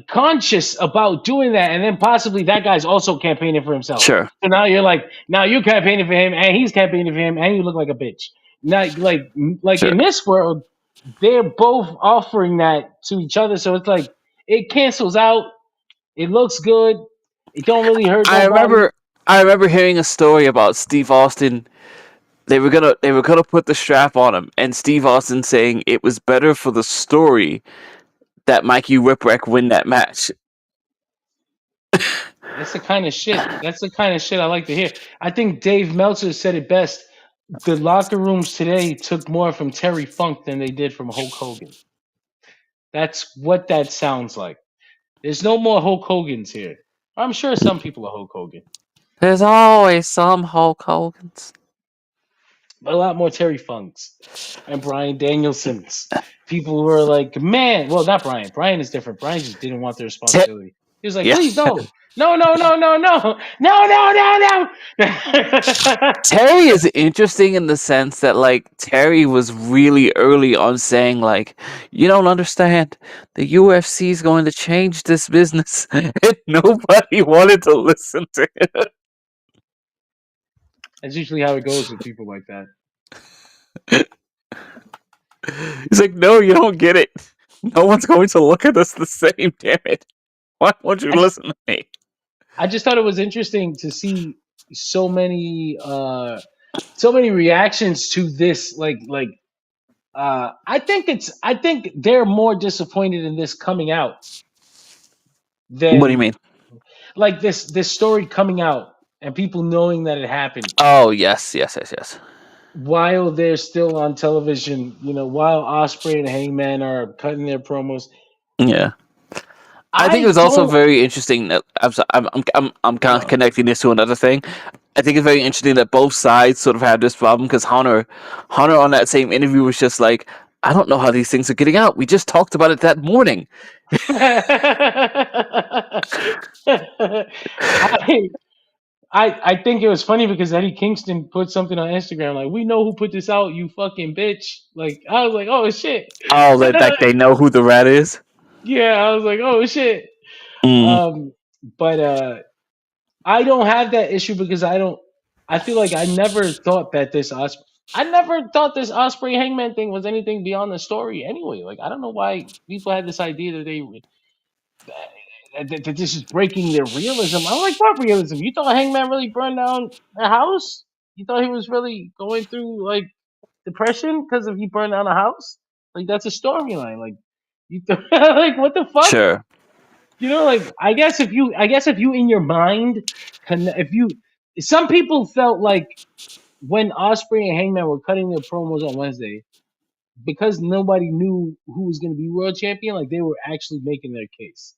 conscious about doing that, and then possibly that guy's also campaigning for himself. Sure. So now you're like, now you're campaigning for him, and he's campaigning for him, and you look like a bitch. Now, like Sure. in this world, they're both offering that to each other, so it's like it cancels out. It looks good. It don't really hurt I nobody. remember I remember hearing a story about Steve Austin. They were gonna put the strap on him, and Steve Austin saying it was better for the story that Mikey Whipwreck win that match. That's the kind of shit. That's the kind of shit I like to hear. I think Dave Meltzer said it best. The locker rooms today took more from Terry Funk than they did from Hulk Hogan. That's what that sounds like. There's no more Hulk Hogan's here. I'm sure some people are Hulk Hogan, There's always some Hulk Hogan's. but a lot more Terry Funks and Brian Danielsons. People were like, man, well, not Brian. Brian is different. Brian just didn't want the Te- responsibility. He was like, yeah. please, no. No, no, no, no, no. No, no, no, no. Terry is interesting in the sense that like Terry was really early on saying like, you don't understand, the UFC is going to change this business, and nobody wanted to listen to him. That's usually how it goes with people like that. He's like, no, you don't get it. No one's going to look at us the same. Damn it! Why won't you I just, listen to me? I just thought it was interesting to see so many reactions to this. I think they're more disappointed in this coming out What do you than mean? like this story coming out and people knowing that it happened Oh yes, yes, yes, yes. while they're still on television. You know, while Osprey and Hangman are cutting their promos. Yeah. I think it I was also don't. very interesting that I'm kind of Uh, connecting this to another thing. I think it's very interesting that both sides sort of have this problem because Hunter on that same interview was just like, I don't know how these things are getting out. We just talked about it that morning. I I think it was funny because Eddie Kingston put something on Instagram like, "We know who put this out, you fucking bitch." Like I was like, "Oh shit." Oh, that like they know who the rat is. Yeah, I was like, "Oh shit." Mm, Um, but I don't have that issue because I don't. I feel like I never thought this Osprey Hangman thing was anything beyond the story anyway. Like I don't know why people had this idea that that this is breaking their realism. I'm like, what realism? You thought Hangman really burned down a house? You thought he was really going through like depression because of he burned down a house? Like that's a storyline. Like like what the fuck? sure. You know, like I guess if you in your mind if you some people felt like when Osprey and Hangman were cutting their promos on Wednesday because nobody knew who was going to be world champion, like they were actually making their case.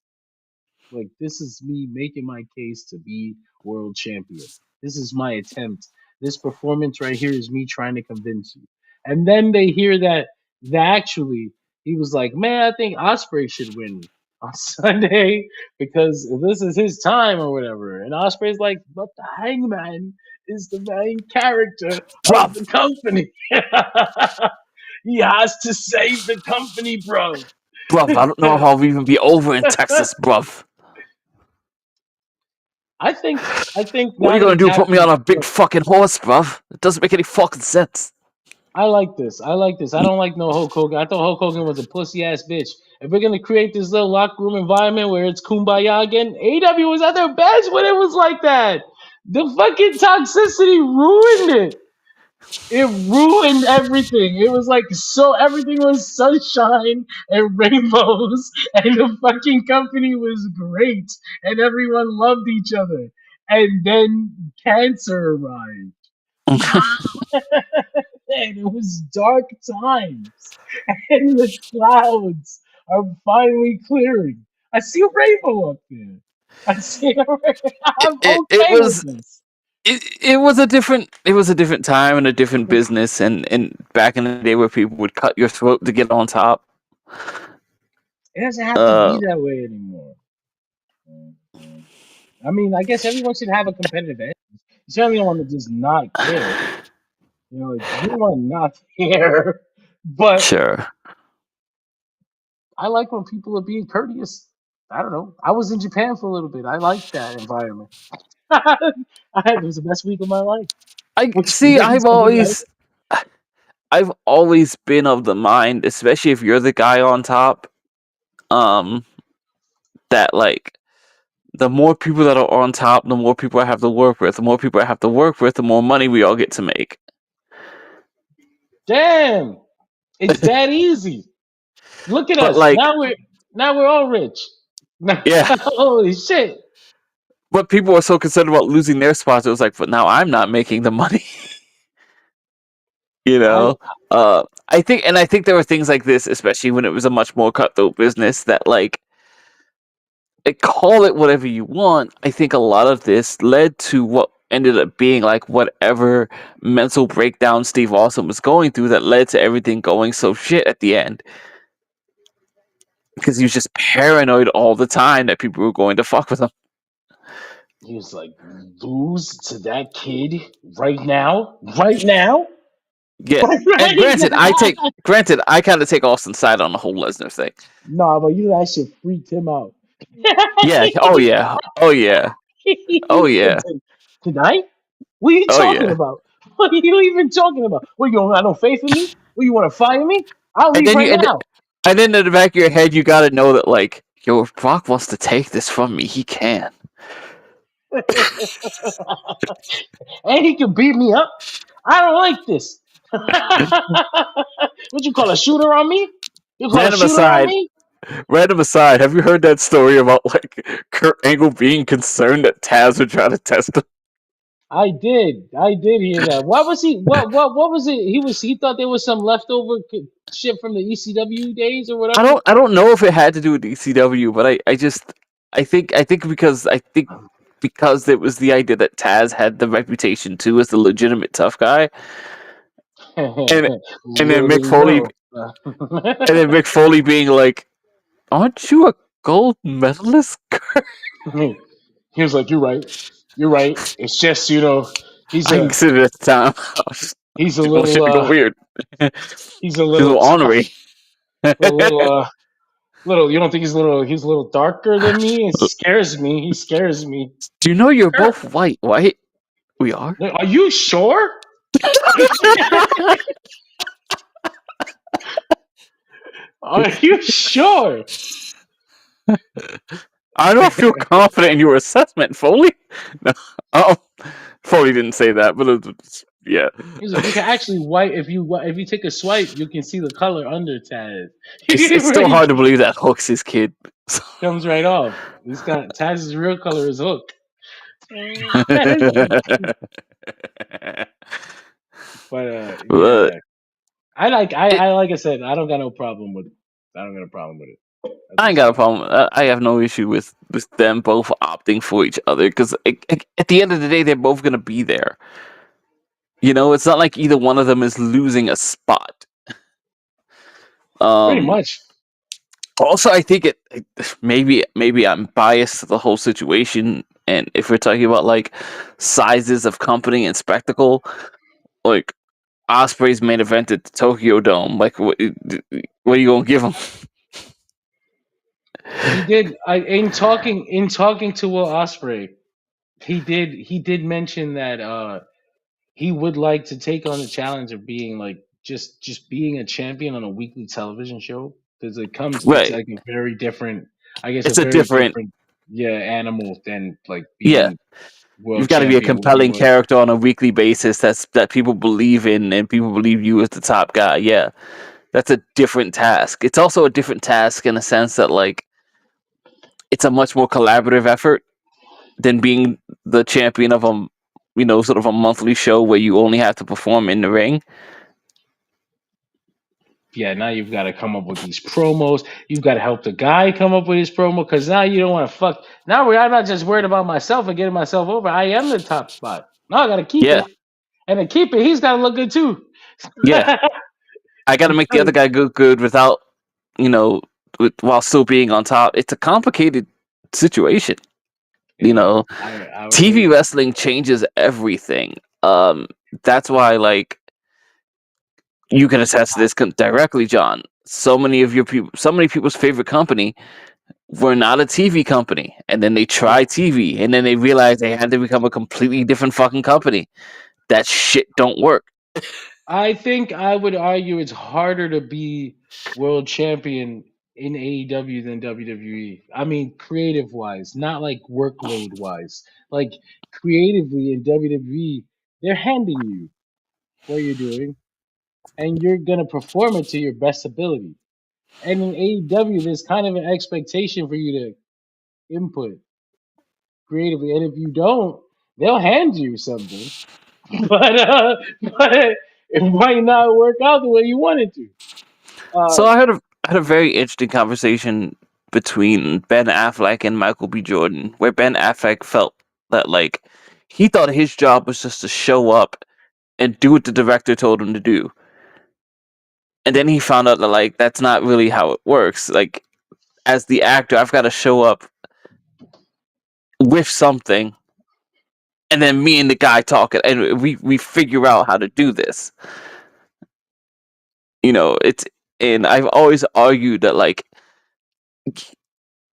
Like this is me making my case to be world champion. This is my attempt. This performance right here is me trying to convince you. And then they hear that actually he was like, man, I think Osprey should win on Sunday because this is his time or whatever. And Osprey's like, but the Hangman is the main character of Rough. the company. He has to save the company, bro. Bruv, I don't know if I'll even be over in Texas, bruv. I think What are now you that gonna it's do? Put me happened, on a big look, fucking horse, bruv? It doesn't make any fucking sense. I like this. I like this. I don't like no Hulk Hogan. I thought Hulk Hogan was a pussy ass bitch. If we're gonna create this little locker room environment where it's kumbaya again, AEW was at their best when it was like that. The fucking toxicity ruined it. It ruined everything. It was like so everything was sunshine and rainbows, and the fucking company was great, and everyone loved each other. And then cancer arrived. And it was dark times, and the clouds are finally clearing. I see a rainbow up there. I see a I'm It okay with was this. it was a different time and a different business, and back in the day where people would cut your throat to get on top. It doesn't have to Uh, be that way anymore. I mean, I guess everyone should have a competitive edge. You certainly don't want to just not care. You know, like, you don't want to not care. But sure. I like when people are being courteous. I don't know. I was in Japan for a little bit. I liked that environment. It was the best week of my life. I Which see. maybe somebody else. I've always been of the mind, especially if you're the guy on top, um, that like the more people that are on top, the more people I have to work with. The more people I have to work with, the more money we all get to make. Damn, it's that easy. Look at But us. like, Now we're all rich. yeah. Holy shit. But people are so concerned about losing their spots. It was like, but now I'm not making the money. You I know, I think there were things like this, especially when it was a much more cutthroat business. That call it whatever you want. I think a lot of this led to what ended up being like whatever mental breakdown Steve Austin was going through that led to everything going so shit at the end. Because he was just paranoid all the time that people were going to fuck with him. He was like, lose to that kid right now? Right now? Yeah, and Right now? granted, I kind of take Austin's side on the whole Lesnar thing. Nah, but you know that shit freaked him out. Yeah, oh yeah, oh yeah, oh He said, yeah, tonight? What are you oh talking yeah. about? What are you even talking about? What, you don't have no faith in me? What, you want to fire me? I'll And leave then right now. and then in the back of your head, you got to know that like, yo, if Brock wants to take this from me, he can. And he can beat me up. I don't like this. What you call a shooter on me? You call a Random shooter on aside, me? Random aside, have you heard that story about like Kurt Angle being concerned that Taz would try to test him? I did. I did hear that. What was he? What was it? He thought there was some leftover shit from the ECW days or whatever. I don't know if it had to do with ECW, but I think because it was the idea that Taz had the reputation too as the legitimate tough guy, and and then Little did he know. Mick Foley being like, "Aren't you a gold medalist?" He was like, "You're right. You're right. It's just he's I a considered it at the time. he's a People little shit go weird. he's a He's a little little tough, ornery. a little. You don't think he's a little? He's a little darker than me. It scares me. He scares me. Do you know you're Kurt, both white? White? We are. are you sure? Are you sure? I don't feel confident in your assessment, Foley. No. Oh, Foley didn't say that, but yeah. He's like, you can actually if you take a swipe, you can see the color under Taz. It's still hard to believe that Hook's his kid. Comes right off. He's got Taz's real color is Hook. But But yeah, I it, like I said, I don't got no problem with it. I don't got a problem with it. I ain't got a problem. I have no issue with them both opting for each other because at the end of the day, they're both gonna be there. You know, it's not like either one of them is losing a spot. Pretty Um. much. Also, I think maybe I'm biased to the whole situation, and if we're talking about like sizes of company and spectacle, like Osprey's main event at the Tokyo Dome. Like, what are you gonna give him? He did. In talking to Will Osprey, he did mention that he would like to take on the challenge of being like just being a champion on a weekly television show because it comes it's Right. like a very different, I guess, a It's a very different. different, yeah, animal than like Yeah, being you've world got to be a champion where he compelling was. character on a weekly basis that people believe in and people believe you as the top guy. Yeah, that's a different task. It's also a different task in a sense that like it's a much more collaborative effort than being the champion of a sort of a monthly show where you only have to perform in the ring. Yeah, now you've got to come up with these promos. You've got to help the guy come up with his promo because now you don't want to fuck. Now I'm not just worried about myself and getting myself over. I am the top spot. Now I got to keep Yeah, it, and to keep it, he's got to look good too. yeah. I got to make the other guy look good without you know while still being on top. It's a complicated situation. You It is. know, I would TV agree. wrestling changes everything. That's why like you can attest to this directly, John. So many people's favorite company were not a TV company, and then they tried TV, and then they realized they had to become a completely different fucking company. That shit don't work. I think I would argue it's harder to be world champion in AEW than WWE. I mean, creative wise, not like workload wise. Like creatively in WWE, they're handing you what you're doing, and you're gonna perform it to your best ability. And in AEW, there's kind of an expectation for you to input creatively, and if you don't, they'll hand you something, but it might not work out the way you want it to. So Uh, I had a very interesting conversation between Ben Affleck and Michael B. Jordan, where Ben Affleck felt that like he thought his job was just to show up and do what the director told him to do. And then he found out that like that's not really how it works. Like as the actor, I've got to show up with something, and then me and the guy talking, and we figure out how to do this. It's and I've always argued that like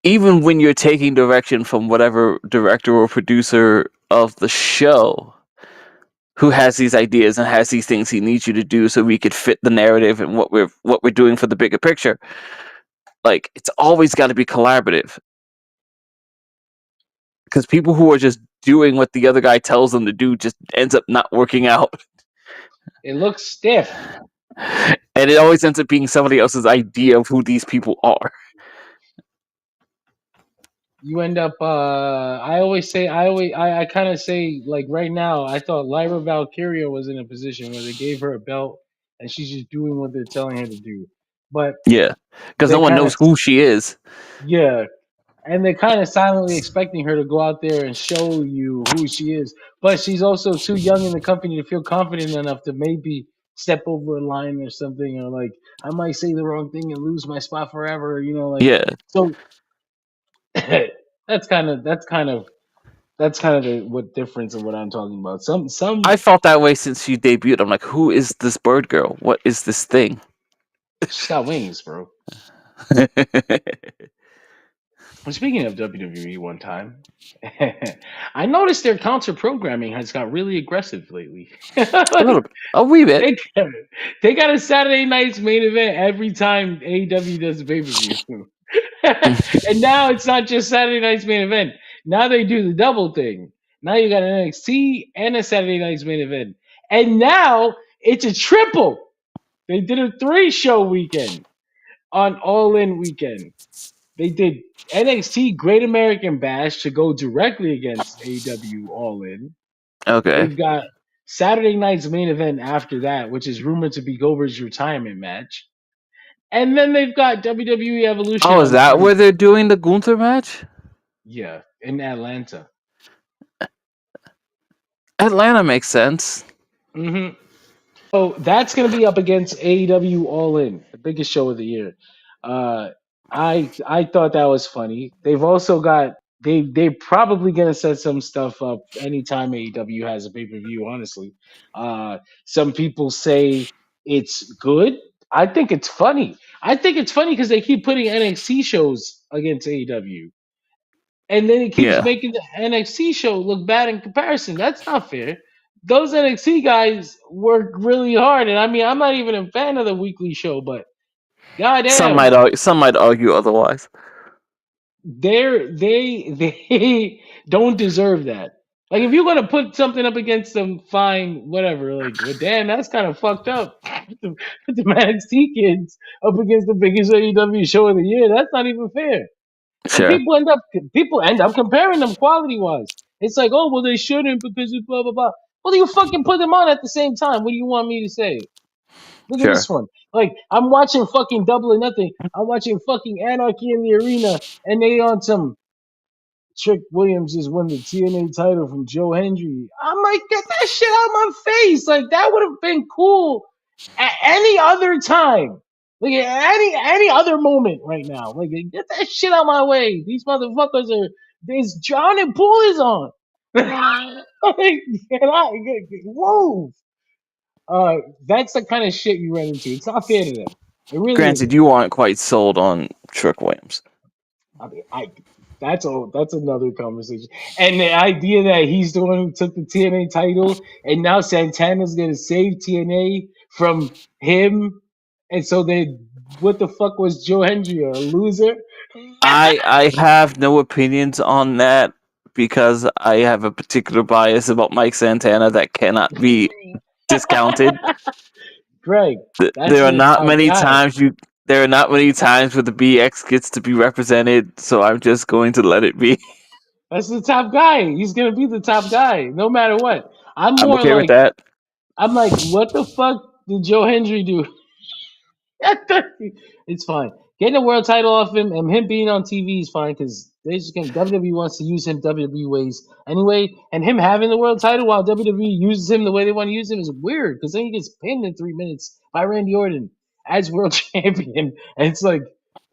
even when you're taking direction from whatever director or producer of the show who has these ideas and has these things he needs you to do so we could fit the narrative and what we're doing for the bigger picture, like it's always got to be collaborative because people who are just doing what the other guy tells them to do just ends up not working out. it looks stiff. And it always ends up being somebody else's idea of who these people are. You end up. I kind of say like right now. I thought Lyra Valkyria was in a position where they gave her a belt and she's just doing what they're telling her to do. But Yeah, because no they one kind of, knows who she is. yeah, and they're kind of silently expecting her to go out there and show you who she is. But she's also too young in the company to feel confident enough to maybe step over a line or something, or like I might say the wrong thing and lose my spot forever. Like Yeah, so. that's kind of the what difference of what I'm talking about. I Some felt that way since she debuted. I'm like, who is this bird girl? What is this thing? she's got wings, bro. And speaking of WWE, one time, I noticed their counter programming has got really aggressive lately. A little Like bit, a wee bit. they got a Saturday night's main event every time AEW does a pay per view, and now it's not just Saturday night's main event. Now they do the double thing. Now you got an NXT and a Saturday night's main event, and now it's a triple. They did a 3-show weekend on All In weekend. They did NXT Great American Bash to go directly against AEW All In. Okay. They've got Saturday night's main event after that, which is rumored to be Goldberg's retirement match. And then they've got WWE Evolution Oh, is on that Sunday. where they're doing the Gunther match? Yeah, in Atlanta. Atlanta makes sense. So that's going to be up against AEW All In, the biggest show of the year. Uh, I thought that was funny. They've also got they're probably gonna set some stuff up anytime AEW has a pay per view. Honestly, some people say it's good. I think it's funny. I think it's funny because they keep putting NXT shows against AEW, and then it keeps Yeah. making the NXT show look bad in comparison. That's not fair. Those NXT guys work really hard, and I mean, I'm not even a fan of the weekly show, but goddamn, Some might argue otherwise. they don't deserve that. Like if you're gonna put something up against them, fine, whatever. Like, but damn, that's kind of fucked up. Put the NXT kids up against the biggest AEW show of the year. That's not even fair. And Sure. people end up comparing them quality wise. It's like, oh well, they shouldn't because of blah blah blah. Well, you fucking put them on at the same time. What do you want me to say? Look at Sure. this one. Like I'm watching fucking Double or Nothing. I'm watching fucking Anarchy in the Arena, and they on some Trick Williams just won the TNA title from Joe Hendry. I'm like, get that shit out of my face. Like that would have been cool at any other time. Like at any other moment right now. Like get that shit out of my way. These motherfuckers are this John and Pool is on. Like, whoa. That's the kind of shit you run into. It's not fair to them. It really Granted, isn't. you aren't quite sold on Trick Williams. I mean, that's another conversation. And the idea that he's the one who took the TNA title, and now Santana's gonna save TNA from him, and so then what the fuck was Joe Hendry, a loser? I have no opinions on that because I have a particular bias about Mike Santana that cannot be discounted. Greg, that's There are your not top many guy. times there are not many times where the BX gets to be represented, so I'm just going to let it be. That's the top guy. He's gonna be the top guy, no matter what. I'm okay with that. I'm like, what the fuck did Joe Hendry do? It's fine. Getting a world title off him and him being on TV is fine because they just can WWE wants to use him WWE ways anyway, and him having the world title while WWE uses him the way they want to use him is weird because then he gets pinned in 3 minutes by Randy Orton as world champion, and it's like,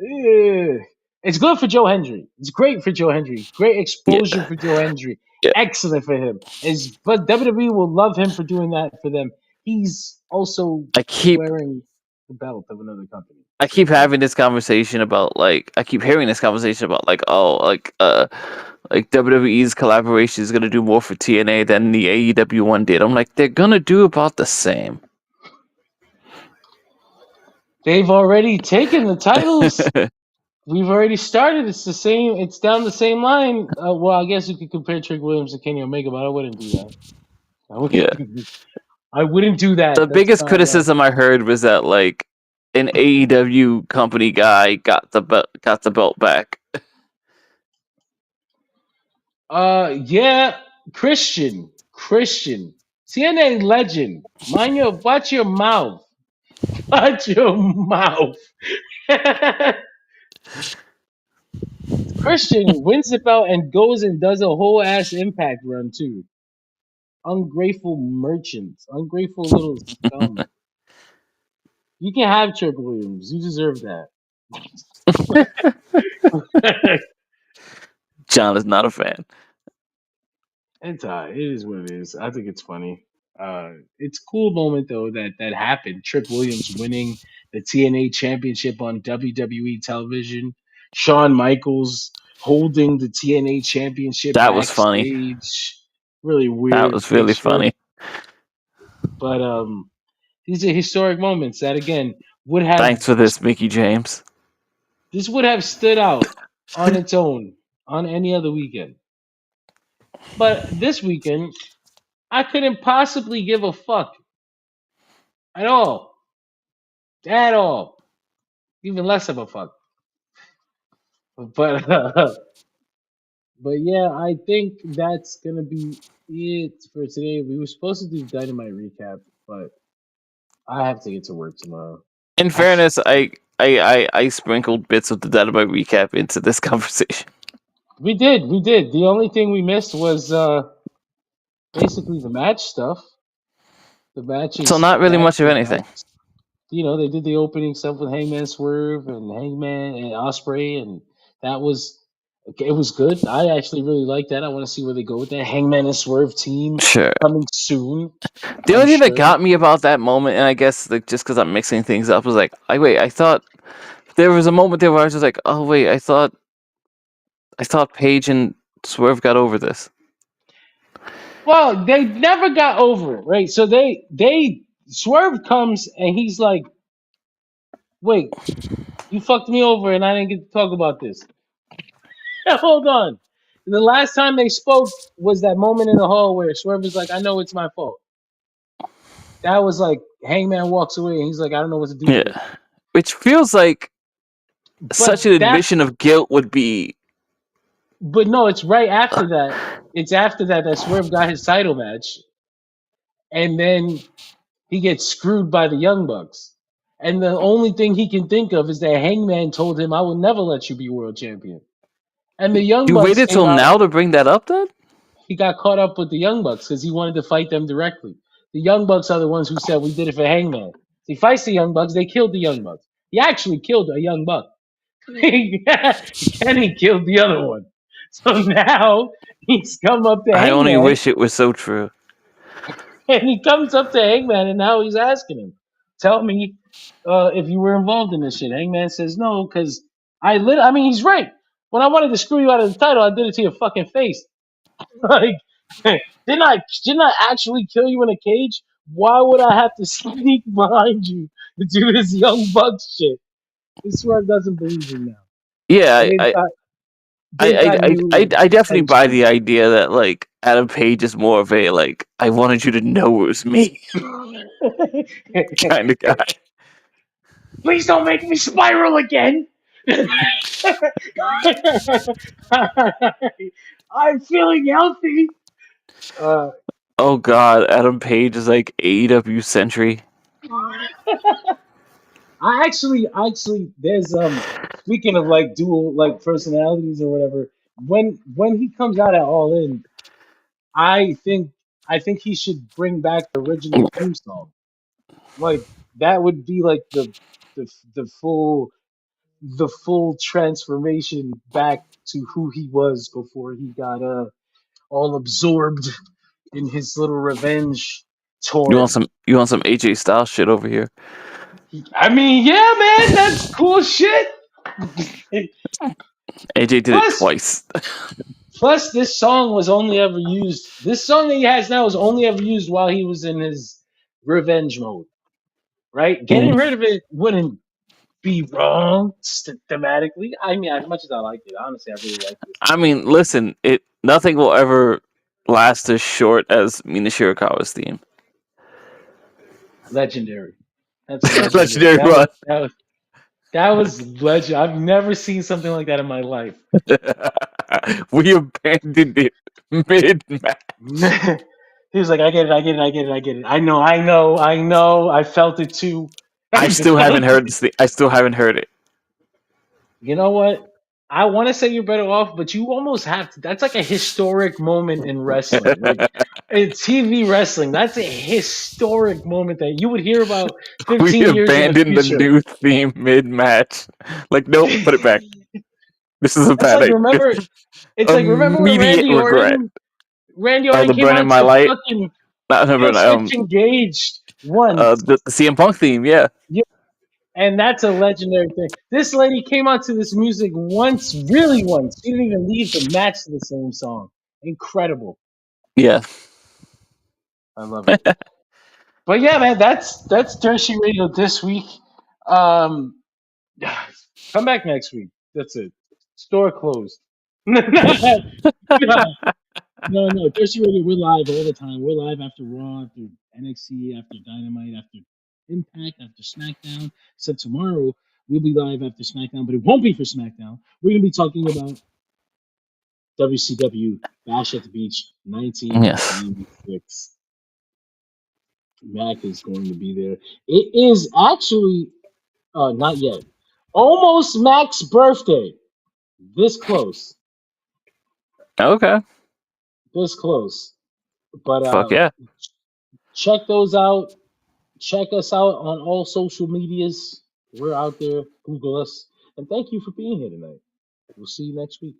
ugh. It's good for Joe Hendry. It's great for Joe Hendry. Great exposure Yeah. for Joe Hendry. Yeah. Excellent for him. But WWE will love him for doing that for them. He's also I keep wearing the belt of another company. I keep having this conversation about I keep hearing this conversation about like WWE's collaboration is gonna do more for TNA than the AEW one did. I'm like, they're gonna do about the same. They've already taken the titles. We've already started. It's the same. It's down the same line. Well, I guess you could compare Trick Williams to Kenny Omega, but I wouldn't do that. Yeah. I wouldn't do that. The That's biggest not criticism I heard was that like an AEW company guy got the belt back. Yeah, Christian, TNA legend. Watch your mouth. Watch your mouth. Christian wins the belt and goes and does a whole ass Impact run too. Ungrateful merchant, ungrateful little scum. You can have Trick Williams. You deserve that. John is not a fan. It is what it is. I think it's funny. It's a cool moment though that happened. Trick Williams winning the TNA Championship on WWE television. Shawn Michaels holding the TNA Championship That was funny. backstage. Really That weird was really picture. funny. But these are historic moments that again would have. Thanks for this, Mickey James. This would have stood out on its own on any other weekend. But this weekend, I couldn't possibly give a fuck at all. At all. Even less of a fuck. But but yeah, I think that's gonna be it for today. We were supposed to do Dynamite recap, but I have to get to work tomorrow. In fairness, I sprinkled bits of the Dynamite recap into this conversation. We did. The only thing we missed was basically the match stuff. The matches. So not really much of anything. You know, they did the opening stuff with Hangman Swerve and Hangman and Osprey, and that was Okay, it was good. I actually really like that. I want to see where they go with that. Hangman and Swerve team Sure. coming soon. The I'm only thing that sure. got me about that moment, and I guess like just because I'm mixing things up, was like, I thought there was a moment there where I was just like, oh wait, I thought Paige and Swerve got over this. Well, they never got over it, right? So they Swerve comes and he's like, "Wait, you fucked me over, and I didn't get to talk about this." Hold on. The last time they spoke was that moment in the hall where Swerve was like, "I know it's my fault." That was like Hangman walks away and he's like, "I don't know what to do with it." Yeah, which feels like such But an that's admission of guilt would be. but no, it's right after that. It's after that that Swerve got his title match, and then he gets screwed by the Young Bucks. And the only thing he can think of is that Hangman told him, "I will never let you be world champion." And the Young You Bucks waited came till out. now to bring that up, then? He got caught up with the Young Bucks because he wanted to fight them directly. The Young Bucks are the ones who said we did it for Hangman. He fights the Young Bucks. They killed the Young Bucks. He actually killed a Young Buck. Kenny killed the other one. So now he's come up to I only Hangman, wish it was so true. and he comes up to Hangman, and now he's asking him, "Tell me if you were involved in this shit." Hangman says no, because I mean, he's right. When I wanted to screw you out of the title, I did it to your fucking face. Like, didn't I actually kill you in a cage? Why would I have to sneak behind you to do this Young Bucks shit? This Swerve doesn't believe him now. Yeah, They've got new I definitely buy henchmen. the idea that like Adam Page is more of a like I wanted you to know it was me kind of guy. Please don't make me spiral again. I'm feeling healthy. Uh, Oh God, Adam Page is like AEW Sentry. there's speaking of like dual like personalities or whatever. When he comes out at All In, I think I think he should bring back the original theme song. Like that would be like the the full the full transformation back to who he was before he got all absorbed in his little revenge tour. You want some AJ Styles shit over here? I mean, yeah, man, that's cool shit. AJ did it plus, twice. plus, this song was only ever used. This song that he has now was only ever used while he was in his revenge mode. Right? Getting rid of it wouldn't be wrong thematically. I mean, as much as I like it, honestly, I really like it. I mean, listen, nothing will ever last as short as Mina Shirakawa's theme. Legendary. That's legendary. Legendary run. That was legend. I've never seen something like that in my life. We abandoned it mid match. He was like, I get it. I felt it too. I still haven't heard this thing. I still haven't heard it. You know what? I want to say you're better off, but you almost have to. That's like a historic moment in wrestling. Like in TV wrestling, that's a historic moment that you would hear about We 15 years in the abandoned the future. new theme mid match. Like, nope, put it back. This is a That's bad like idea. remember when Immediate regret. Randy Oh, Orton the came burn in out my to light. fucking Not Kill never. Switch Engaged once. The CM Punk theme. Yeah. And that's a legendary thing. This lady came out to this music once, really once. She didn't even leave the match to the same song. Incredible. Yeah. I love it. But yeah, man, that's Dirt Sheet Radio this week. Um, come back next week. That's it. Store closed. No, Dirt Sheet Radio, we're live all the time. We're live after Raw, after NXT, after Dynamite, after Impact, after SmackDown. Except tomorrow we'll be live after SmackDown, but it won't be for SmackDown. We're gonna be talking about WCW Bash at the Beach Yes. 1996. Mac is going to be there. It is actually not yet. Almost Mac's birthday. This close. Okay. This close. But Fuck yeah. check those out. Check us out on all social medias. We're out there. Google us. And thank you for being here tonight. We'll see you next week.